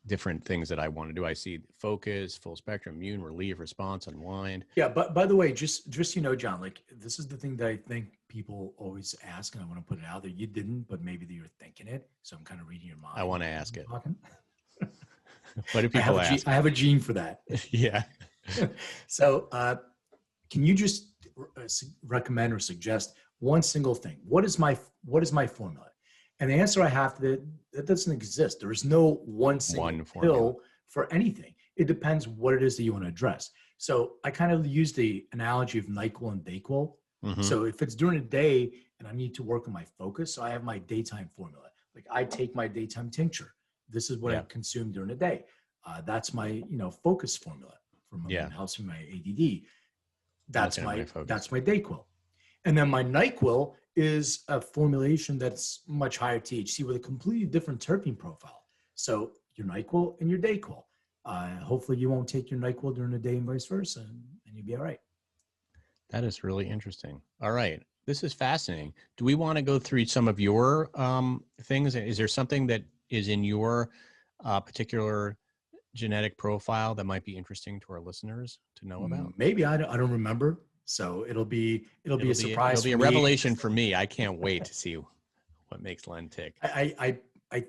different things that I want to do. I see focus, full spectrum, immune, relief, response, unwind. Yeah. But by the way, just, John, like, this is the thing that I think people always ask, and I want to put it out there. You didn't, but maybe that you're thinking it. So I'm kind of reading your mind. I want to ask it. What do people ask? I have a gene for that. Yeah. So can you just recommend or suggest one single thing? What is my formula? And the answer I have to that doesn't exist. There is no one single pill for anything. It depends what it is that you want to address. So I kind of use the analogy of NyQuil and DayQuil. Mm-hmm. So if it's during the day and I need to work on my focus, so I have my daytime formula. Like, I take my daytime tincture. This is what I consume during the day. That's my, focus formula. It helps me my ADD. that's my Dayquil. And then my NyQuil is a formulation that's much higher THC with a completely different terpene profile. So your NyQuil and your Dayquil. Hopefully you won't take your NyQuil during the day and vice versa, and you'll be all right. That is really interesting. All right. This is fascinating. Do we want to go through some of your things? Is there something that is in your particular genetic profile that might be interesting to our listeners to know about? Maybe. I don't remember. So it'll be a surprise. It'll be a revelation for me. I can't wait to see what makes Len tick. I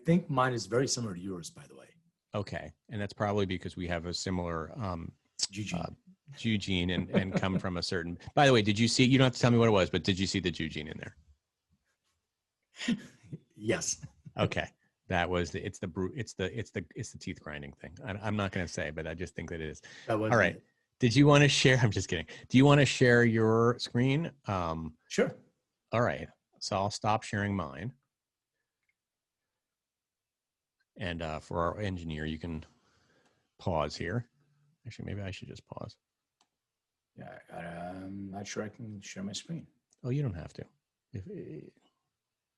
think mine is very similar to yours, by the way. Okay. And that's probably because we have a similar Jew gene and come from a certain, by the way, did you see, you don't have to tell me what it was, but did you see the Jew gene in there? Yes. Okay. That was it's the teeth grinding thing. I'm not going to say, but I just think that it is. All right. Did you want to share? I'm just kidding. Do you want to share your screen? Sure. All right. So I'll stop sharing mine. And for our engineer, you can pause here. Actually, maybe I should just pause. Yeah, I'm not sure I can share my screen. Oh, you don't have to.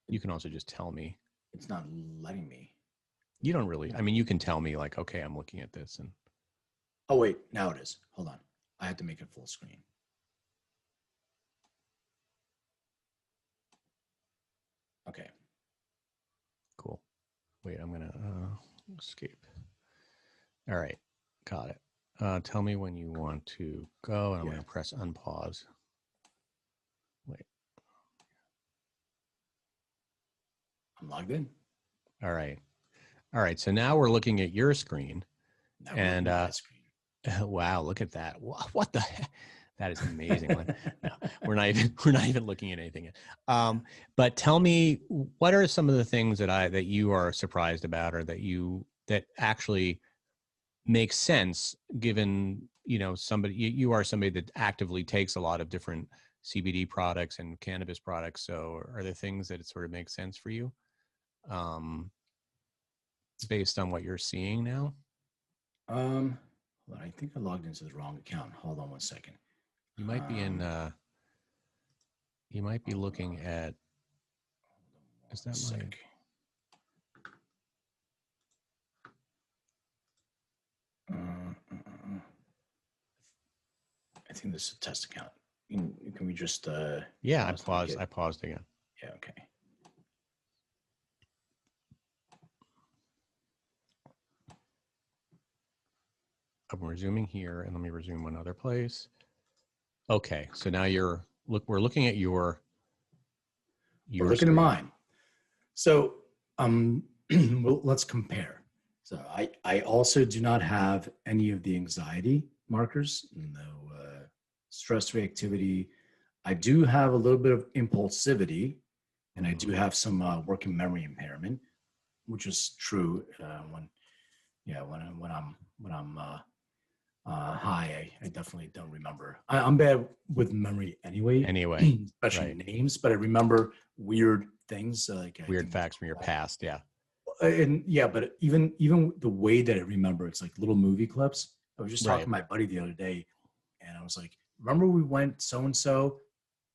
You can also just tell me. It's not letting me. You don't really. I mean, you can tell me like, okay, I'm looking at this and. Oh, wait, now it is. Hold on. I have to make it full screen. Okay. Cool. Wait, I'm going to escape. All right. Got it. Tell me when you want to go, and I'm going to press unpause. Wait. I'm logged in. All right. All right. So now we're looking at your screen. Now and screen. Wow, look at that. What the heck? That is amazing. No, we're not even looking at anything. But tell me, what are some of the things that you are surprised about, or that actually makes sense given, you are somebody that actively takes a lot of different CBD products and cannabis products. So are there things that it sort of makes sense for you based on what you're seeing now? Well, I think I logged into the wrong account. Hold on one second. You might be you might be looking at, is that I think this is a test account. Can we just yeah, I paused again. Yeah, okay. I'm resuming here, and let me resume one other place. Okay, so now we're looking at your we're looking at mine. So well, let's compare. So I also do not have any of the anxiety markers, no stress reactivity. I do have a little bit of impulsivity, and I do have some working memory impairment, which is true when I'm high. I definitely don't remember. I'm bad with memory anyway, especially names, but I remember weird things, like weird facts from your past. Yeah. And yeah, but even the way that I remember, it's like little movie clips. I was just talking to my buddy the other day, and I was like, remember we went so-and-so?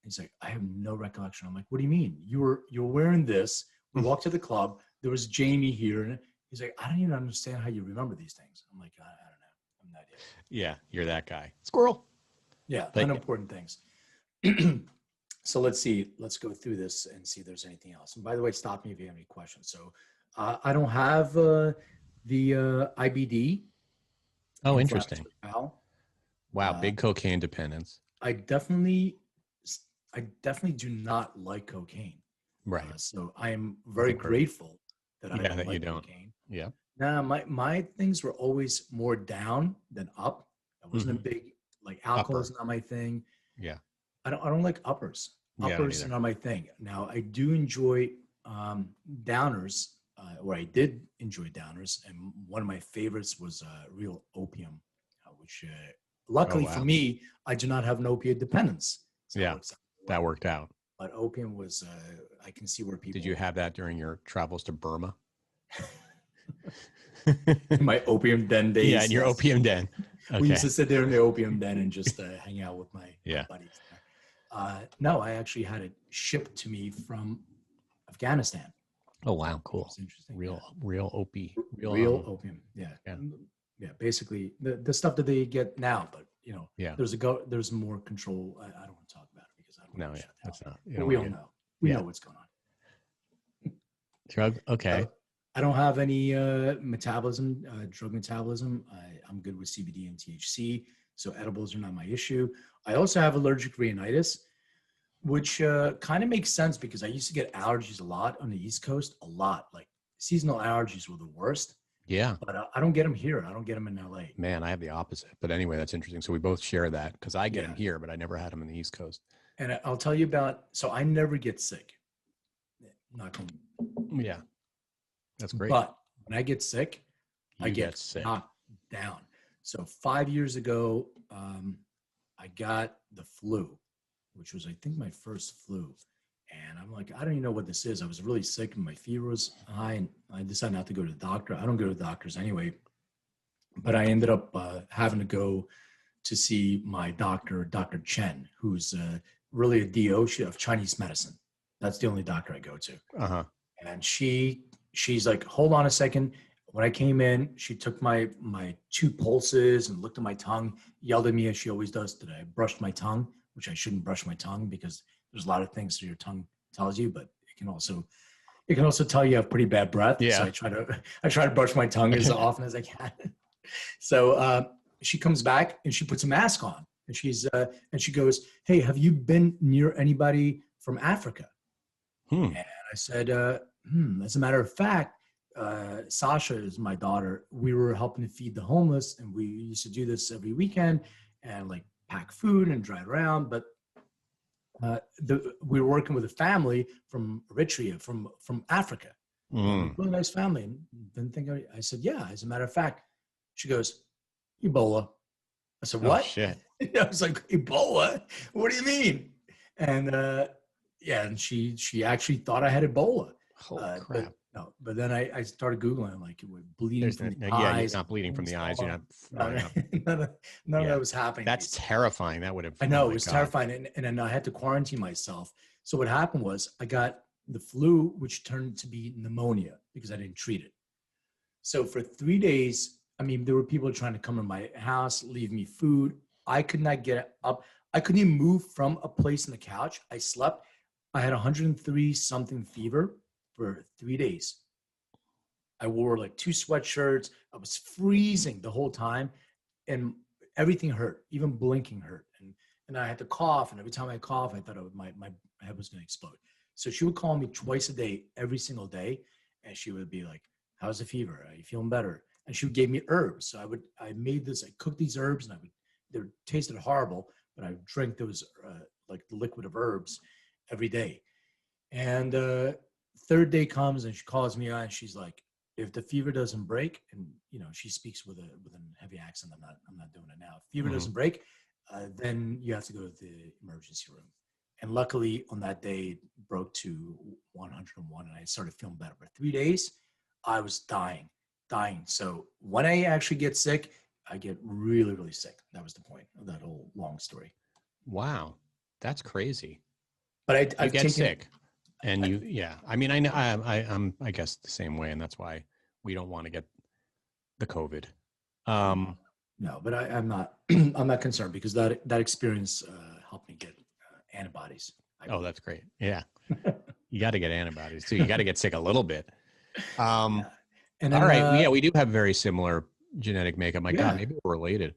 He's like, I have no recollection. I'm like, what do you mean? You're wearing this. We walked to the club. There was Jamie here. And he's like, I don't even understand how you remember these things. I'm like, I don't know. I'm not idea. Yeah, you're that guy. Squirrel. Yeah, but unimportant things. So let's see. Let's go through this and see if there's anything else. And by the way, stop me if you have any questions. So I don't have the IBD. Oh, interesting. Wow, big cocaine dependence. I definitely do not like cocaine. Right. So I am very grateful that I don't like cocaine. Yeah. Nah, my things were always more down than up. I wasn't a big, like, alcohol is not my thing. Yeah. I don't like uppers. Uppers are not my thing. Now I do enjoy downers, or I did enjoy downers, and one of my favorites was real opium, which luckily for me, I do not have an opiate dependence. So that worked out. But opium was, I can see where people. Did you have that during your travels to Burma? My opium den days. Yeah, in your opium den. We used to sit there in the opium den and just hang out with my buddies there. No, I actually had it shipped to me from Afghanistan. Oh wow, cool. Interesting. Real opium. Yeah. Basically, the stuff that they get now, but there's more control. I don't want to talk about it because I don't. No, that's not. But we all know. We know what's going on. Drug. Okay. I don't have any metabolism, drug metabolism. I'm good with CBD and THC, so edibles are not my issue. I also have allergic rhinitis, which kind of makes sense because I used to get allergies a lot on the East Coast, a lot. Like seasonal allergies were the worst. Yeah. But I don't get them here. I don't get them in LA. Man, I have the opposite. But anyway, that's interesting. So we both share that because I get them here, but I never had them in the East Coast. And I'll tell you about, so I never get sick. Yeah. That's great. But when I get sick, I get knocked down. So 5 years ago, I got the flu, which was, I think, my first flu. And I'm like, I don't even know what this is. I was really sick and my fever was high and I decided not to go to the doctor. I don't go to the doctors anyway. But I ended up having to go to see my doctor, Dr. Chen, who's really a DO of Chinese medicine. That's the only doctor I go to. Uh-huh. And she's like, hold on a second. When I came in, she took my 2 pulses and looked at my tongue, yelled at me as she always does that I brushed my tongue, which I shouldn't brush my tongue because there's a lot of things that your tongue tells you, but it can also tell you have pretty bad breath. Yeah. So I try to brush my tongue as often as I can. So she comes back and she puts a mask on and she goes, hey, have you been near anybody from Africa? And I said, as a matter of fact, Sasha is my daughter. We were helping to feed the homeless and we used to do this every weekend and like pack food and drive around. But we were working with a family from Eritrea, from Africa. Really nice family. And didn't think I said, yeah, as a matter of fact. She goes, Ebola. I said, what? Oh, shit. I was like, Ebola? What do you mean? And and she actually thought I had Ebola. Holy crap. But then I started Googling, like, it was bleeding from the eyes. Yeah, you're not bleeding from the eyes. You're not. None of that was happening. That's terrifying. That would have. I know, it was terrifying. And then I had to quarantine myself. So what happened was I got the flu, which turned to be pneumonia because I didn't treat it. So for 3 days, I mean, there were people trying to come to my house, leave me food. I could not get up. I couldn't even move from a place on the couch. I slept. I had 103 something fever for 3 days. I wore like 2 sweatshirts. I was freezing the whole time and everything hurt, even blinking hurt. And I had to cough. And every time I cough, I thought my head was going to explode. So she would call me twice a day, every single day. And she would be like, how's the fever? Are you feeling better? And she gave me herbs. So I cooked these herbs and they tasted horrible, but I would drink those like the liquid of herbs every day. And third day comes and she calls me on and she's like, if the fever doesn't break, and she speaks with a heavy accent, I'm not doing it now. If fever doesn't break, then you have to go to the emergency room. And luckily on that day it broke to 101 and I started feeling better. For 3 days, I was dying. So when I actually get sick, I get really, really sick. That was the point of that whole long story. Wow. That's crazy. But I get sick. And I mean, I know I'm, I guess the same way. And that's why we don't want to get the COVID. No, but I'm not concerned because that experience helped me get antibodies. Oh, that's great. Yeah. You got to get antibodies too. You got to get sick a little bit. And then, all right. We do have very similar genetic makeup. My God, maybe we're related.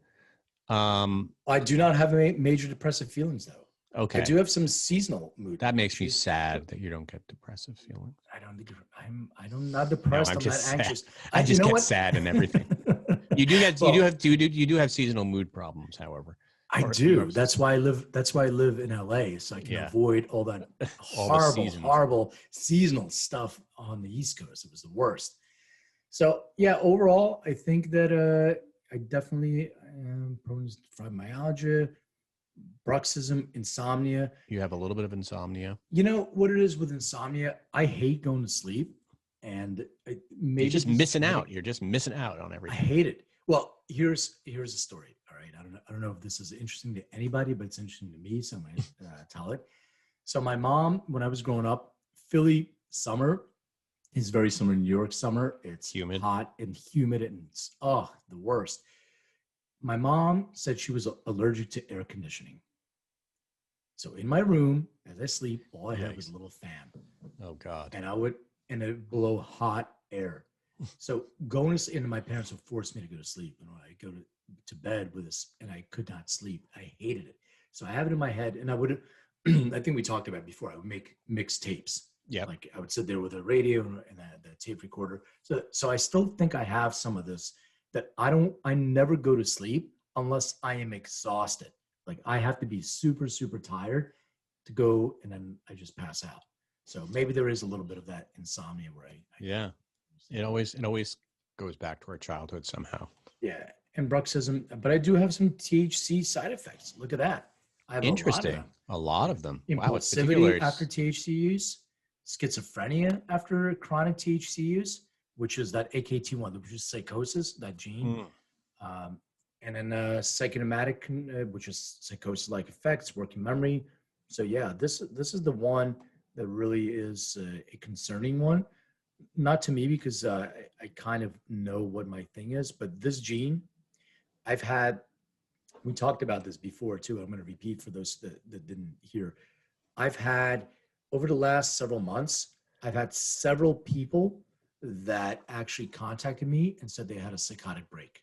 I do not have major depressive feelings though. Okay. I do have some seasonal mood. That makes me sad that you don't get depressive feelings. I'm not depressed. I'm not anxious. I just get sad and everything. You do have seasonal mood problems, however. I do. That's why I live in LA, so I can avoid all that horrible seasonal stuff on the East Coast. It was the worst. So overall, I think that I definitely am prone to fibromyalgia, bruxism, insomnia. You have a little bit of insomnia. You know what it is with insomnia? I hate going to sleep, and you're just missing out. You're just missing out on everything. I hate it. Well, here's a story. right? I don't know if this is interesting to anybody, but it's interesting to me, so I'm going to tell it. So my mom, when I was growing up, Philly summer is very similar to New York summer. It's humid, hot and humid, and it's the worst. My mom said she was allergic to air conditioning. So in my room, as I sleep, all I had was a little fan. Oh God! And it would blow hot air. So going into my parents would force me to go to sleep. And I go to bed with this, and I could not sleep. I hated it. So I have it in my head, and I would. I think we talked about it before. I would make mixed tapes. Yeah. Like I would sit there with a radio and the tape recorder. So I still think I have some of this that I never go to sleep unless I am exhausted. Like I have to be super, super tired to go, and then I just pass out. So maybe there is a little bit of that insomnia where yeah. It always goes back to our childhood somehow. Yeah. And bruxism, but I do have some THC side effects. Look at that. I have Interesting. A lot of them. Impulsivity after THC use, schizophrenia after chronic THC use, which is that AKT1, which is psychosis, that gene. And then psychosomatic, which is psychosis-like effects, working memory. So yeah, this is the one that really is a concerning one. Not to me because I kind of know what my thing is, but this gene, we talked about this before too. I'm going to repeat for those that didn't hear. I've had, over the last several months, I've had several people that actually contacted me and said they had a psychotic break.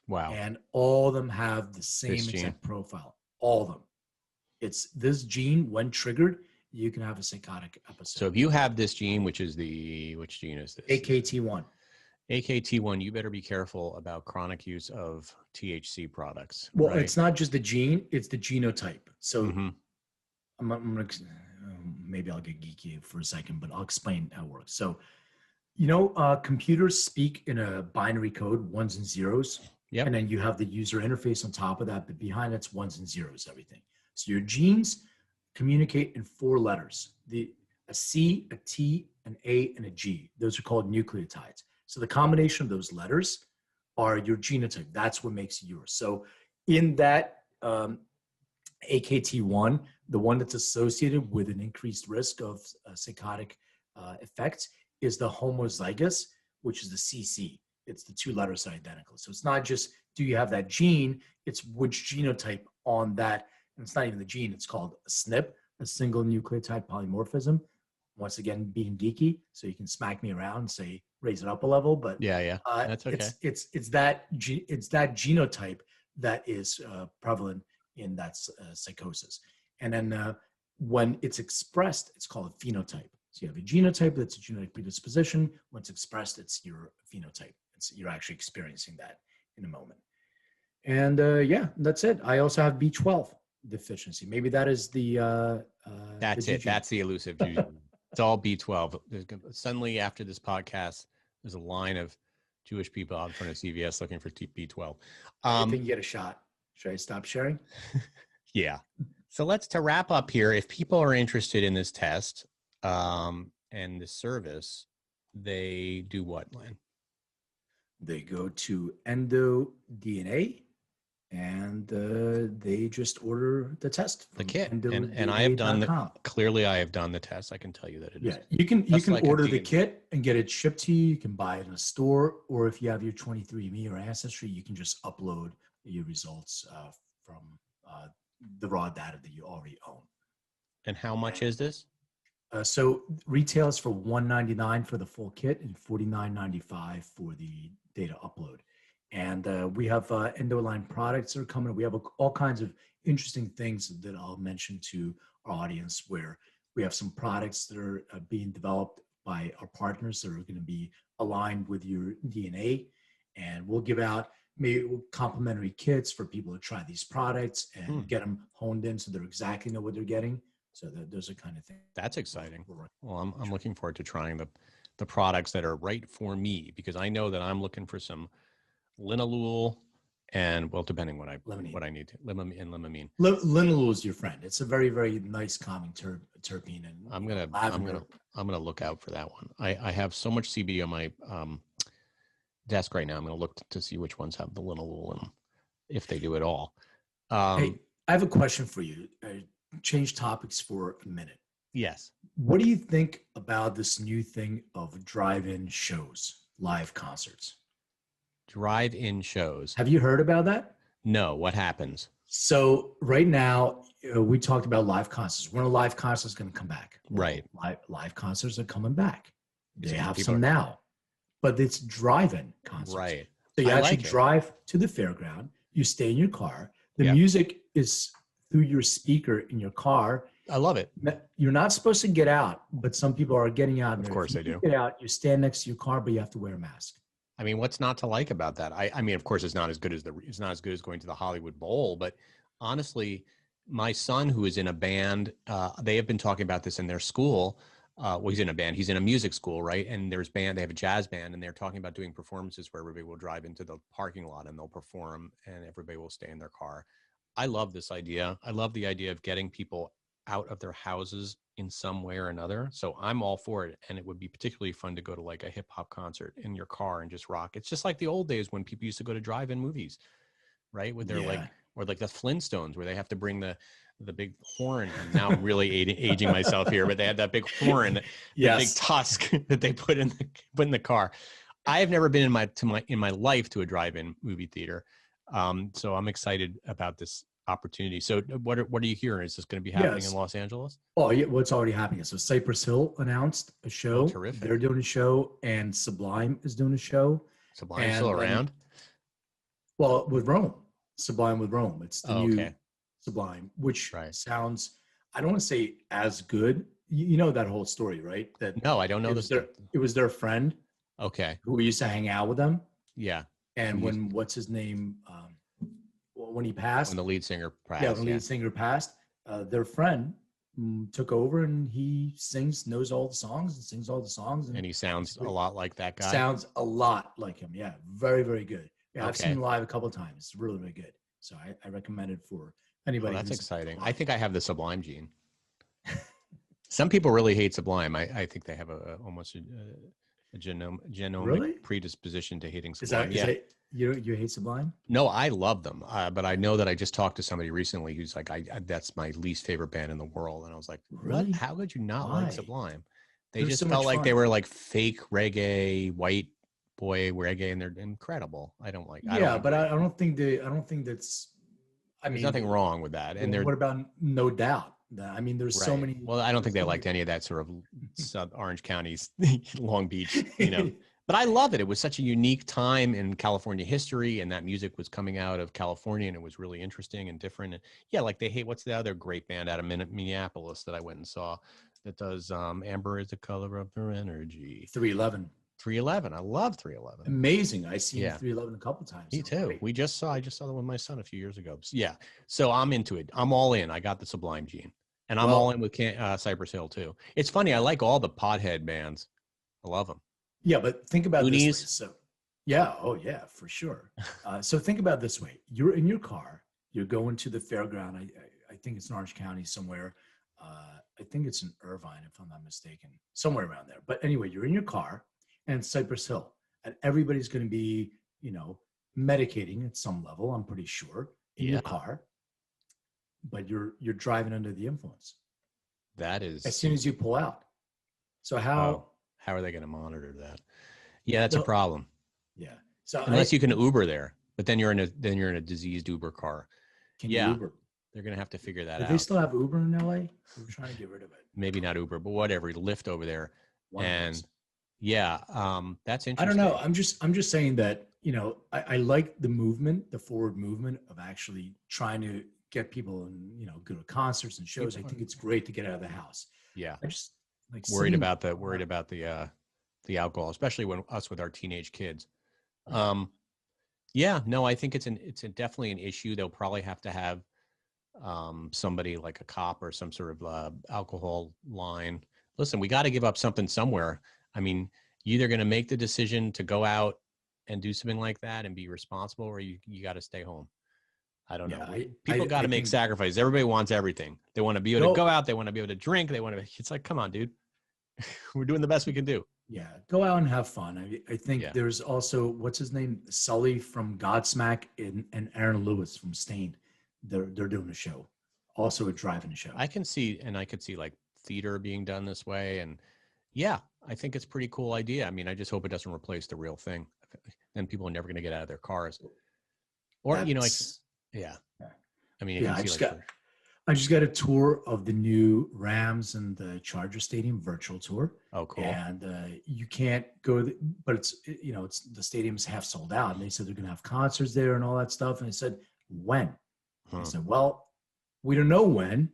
Wow. And all of them have the same exact profile. All of them. It's this gene, when triggered, you can have a psychotic episode. So if you have this gene, which gene is this? AKT1. AKT1, you better be careful about chronic use of THC products. Well, right? It's not just the gene, it's the genotype. So I'm gonna, maybe I'll get geeky for a second, but I'll explain how it works. So, computers speak in a binary code, ones and zeros. Yep. And then you have the user interface on top of that, but behind it's ones and zeros, everything. So your genes communicate in 4 letters, a C, a T, an A, and a G. Those are called nucleotides. So the combination of those letters are your genotype. That's what makes you yours. So in that AKT1, the one that's associated with an increased risk of psychotic effects is the homozygous, which is the CC. It's the 2 letters that are identical. So it's not just, do you have that gene? It's which genotype on that. And it's not even the gene. It's called a SNP, a single nucleotide polymorphism. Once again, being geeky, so you can smack me around and say, raise it up a level. But yeah, that's okay. It's that genotype that is prevalent in that psychosis. And then when it's expressed, it's called a phenotype. So you have a genotype that's a genetic predisposition. When it's expressed, it's your phenotype. You're actually experiencing that in a moment. And that's it. I also have B12 deficiency. Maybe that is the that's it. That's the elusive gene. It's all B12. Suddenly, after this podcast, there's a line of Jewish people out in front of CVS looking for B12. I think you get a shot. Should I stop sharing? Yeah. So to wrap up here, if people are interested in this test and the service, they do what, Len? They go to EndoDNA and they just order the test, the kit. And I have done clearly I have done the test. I can tell you that it is. Yeah, you can order the kit and get it shipped to you. You can buy it in a store, or if you have your 23andMe or Ancestry, you can just upload your results from the raw data that you already own. And how much is this? So retail is for $199 for the full kit and $49.95 for the data upload. And we have EndoLine products that are coming. We have all kinds of interesting things that I'll mention to our audience, where we have some products that are being developed by our partners that are going to be aligned with your DNA. And we'll give out maybe complimentary kits for people to try these products and get them honed in so they exactly know what they're getting. So those are kind of things. That's exciting. Well, I'm looking forward to trying the products that are right for me, because I know that I'm looking for some linalool and, well, depending what I need to, limonene. Linalool is your friend. It's a very, very nice calming terpene. And I'm gonna look out for that one. I have so much CBD on my desk right now. I'm gonna look to see which ones have the linalool in them. if they do at all. Hey, I have a question for you. Change topics for a minute. Yes. What do you think about this new thing of drive-in shows, live concerts? Drive-in shows. Have you heard about that? No. What happens? So right now, we talked about live concerts. When are live concerts going to come back? Well, Right. Live concerts are coming back. They have people some now, but it's drive-in concerts. Right. So you actually drive to the fairground. You stay in your car. The music is through your speaker in your car. I love it. You're not supposed to get out, but some people are getting out. Of course they do. Get out. You stand next to your car, but you have to wear a mask. I mean, what's not to like about that? I mean, of course, it's not as good as going to the Hollywood Bowl, but honestly, my son, who is in a band, they have been talking about this in their school. Well, he's in a band. He's in a music school, right? And there's band. They have a jazz band, and they're talking about doing performances where everybody will drive into the parking lot and they'll perform, and everybody will stay in their car. I love this idea. I love the idea of getting people out of their houses in some way or another. So I'm all for it. And it would be particularly fun to go to like a hip hop concert in your car and just rock. It's just like the old days when people used to go to drive-in movies, right? With their or like the Flintstones, where they have to bring the big horn. And now I'm really aging myself here, but they had that big horn, the big tusk that they put in the car. I have never been in my life to a drive-in movie theater. So I'm excited about this opportunity. So what are you hearing? Is this going to be happening in Los Angeles? Oh yeah, well, it's already happening. So Cypress Hill announced a show. Oh, terrific. They're doing a show, and Sublime is doing a show. Sublime's still around? Well, with Rome. Sublime with Rome. It's the new Sublime, which sounds, I don't want to say as good. You know that whole story, right? No, I don't know this. It was their friend. Okay. Who used to hang out with them. Yeah. And what's his name? When he passed. When the lead singer passed. Yeah, when the lead singer passed, their friend took over, and he knows all the songs and sings all the songs. And he sounds a lot like that guy. Sounds a lot like him. Yeah, very, very good. Yeah, I've seen him live a couple of times. It's really, really good. So I recommend it for anybody. Oh, that's exciting. I think I have the Sublime gene. Some people really hate Sublime. I think they have almost a genomic predisposition to hating Sublime. You hate Sublime? No, I love them. But I know that I just talked to somebody recently who's like, that's my least favorite band in the world. And I was like, really? What? How could you not like Sublime? They just felt like they were like fake reggae, white boy reggae, and they're incredible. I don't like. I don't think that's. I mean, there's nothing wrong with that. And what about No Doubt? I mean, there's so many. Well, I don't think they liked any of that sort of South Orange County's Long Beach, But I love it. It was such a unique time in California history, and that music was coming out of California, and it was really interesting and different. And yeah, like they hate. What's the other great band out of Minneapolis that I went and saw that does Amber is the color of her energy? 311. 311. I love 311. Amazing. I seen 311 a couple times. Me too. I just saw them with my son a few years ago. Yeah. So I'm into it. I'm all in. I got the Sublime gene, and I'm all in with Cypress Hill too. It's funny. I like all the pothead bands. I love them. Yeah, but think about this way. So, for sure. So think about this way. You're in your car. You're going to the fairground. I think it's in Orange County somewhere. I think it's in Irvine, if I'm not mistaken, somewhere around there. But anyway, you're in your car, and Cypress Hill, and everybody's going to be, medicating at some level. I'm pretty sure in your car, but you're driving under the influence. That is as soon as you pull out. So how are they going to monitor that? Yeah, that's a problem. Yeah. So unless you can Uber there, but then you're in a diseased Uber car. Can you Uber? They're going to have to figure that out. Do they still have Uber in LA? We're trying to get rid of it. Maybe not Uber, but whatever. Lyft over there. That's interesting. I don't know. I'm just saying that, I like the movement, the forward movement of actually trying to get people and, go to concerts and shows. I think it's great to get out of the house. Yeah. I just like worried about the alcohol, especially with our teenage kids. I think it's definitely an issue. They'll probably have to have somebody like a cop or some sort of alcohol line. Listen, we got to give up something somewhere. I mean, you're either going to make the decision to go out and do something like that and be responsible, or you got to stay home. I don't know. People got to make sacrifices. Everybody wants everything. They want to be able to go out. They want to be able to drink. It's like, come on, dude. We're doing the best we can do. Yeah, go out and have fun. I think there's also, what's his name? Sully from Godsmack and Aaron Lewis from Stain. They're doing a show, also a drive-in show. I could see like theater being done this way, and yeah, I think it's a pretty cool idea. I mean, I just hope it doesn't replace the real thing. Then people are never going to get out of their cars, or I mean, I just got a tour of the new Rams and the Charger Stadium virtual tour. Oh, cool! And you can't go, but it's the stadium's half sold out, and they said they're going to have concerts there and all that stuff. And I said, when? I said, well, we don't know when,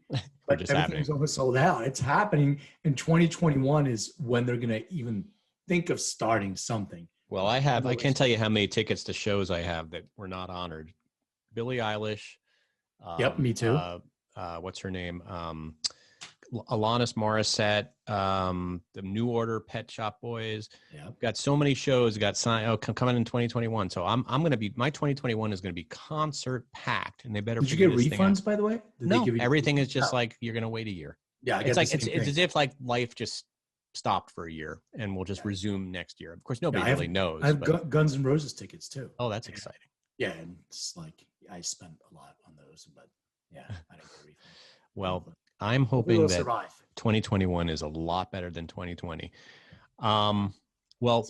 but everything's almost sold out. It's happening in 2021 is when they're going to even think of starting something. Well, I can't tell you how many tickets to shows I have that were not honored. Billie Eilish. Yep, me too. What's her name? Alanis Morissette, the New Order, Pet Shop Boys. Yeah, got so many shows got signed. Coming in 2021. So I'm going to be, my 2021 is going to be concert packed, and they better. Did you get refunds, by the way? No, everything is just like you're going to wait a year. Yeah, it's like it's as if like life just stopped for a year, and we'll just resume next year. Of course, nobody really knows. I have Guns N' Roses tickets too. Oh, that's exciting. Yeah, and it's like I spent a lot on those, but yeah, I didn't get a refund. Well, I'm hoping that 2021 is a lot better than 2020. Well,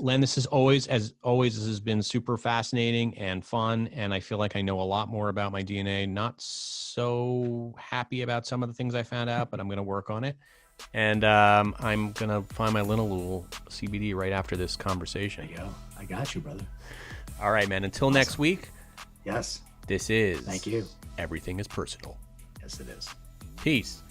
Len, this is this has been super fascinating and fun, and I feel like I know a lot more about my DNA. Not so happy about some of the things I found out, but I'm going to work on it. And I'm going to find my Linalool CBD right after this conversation. There you go. I got you, brother. All right, man. Until next week. Yes. This is. Thank you. Everything is Personal. Yes, it is. Peace.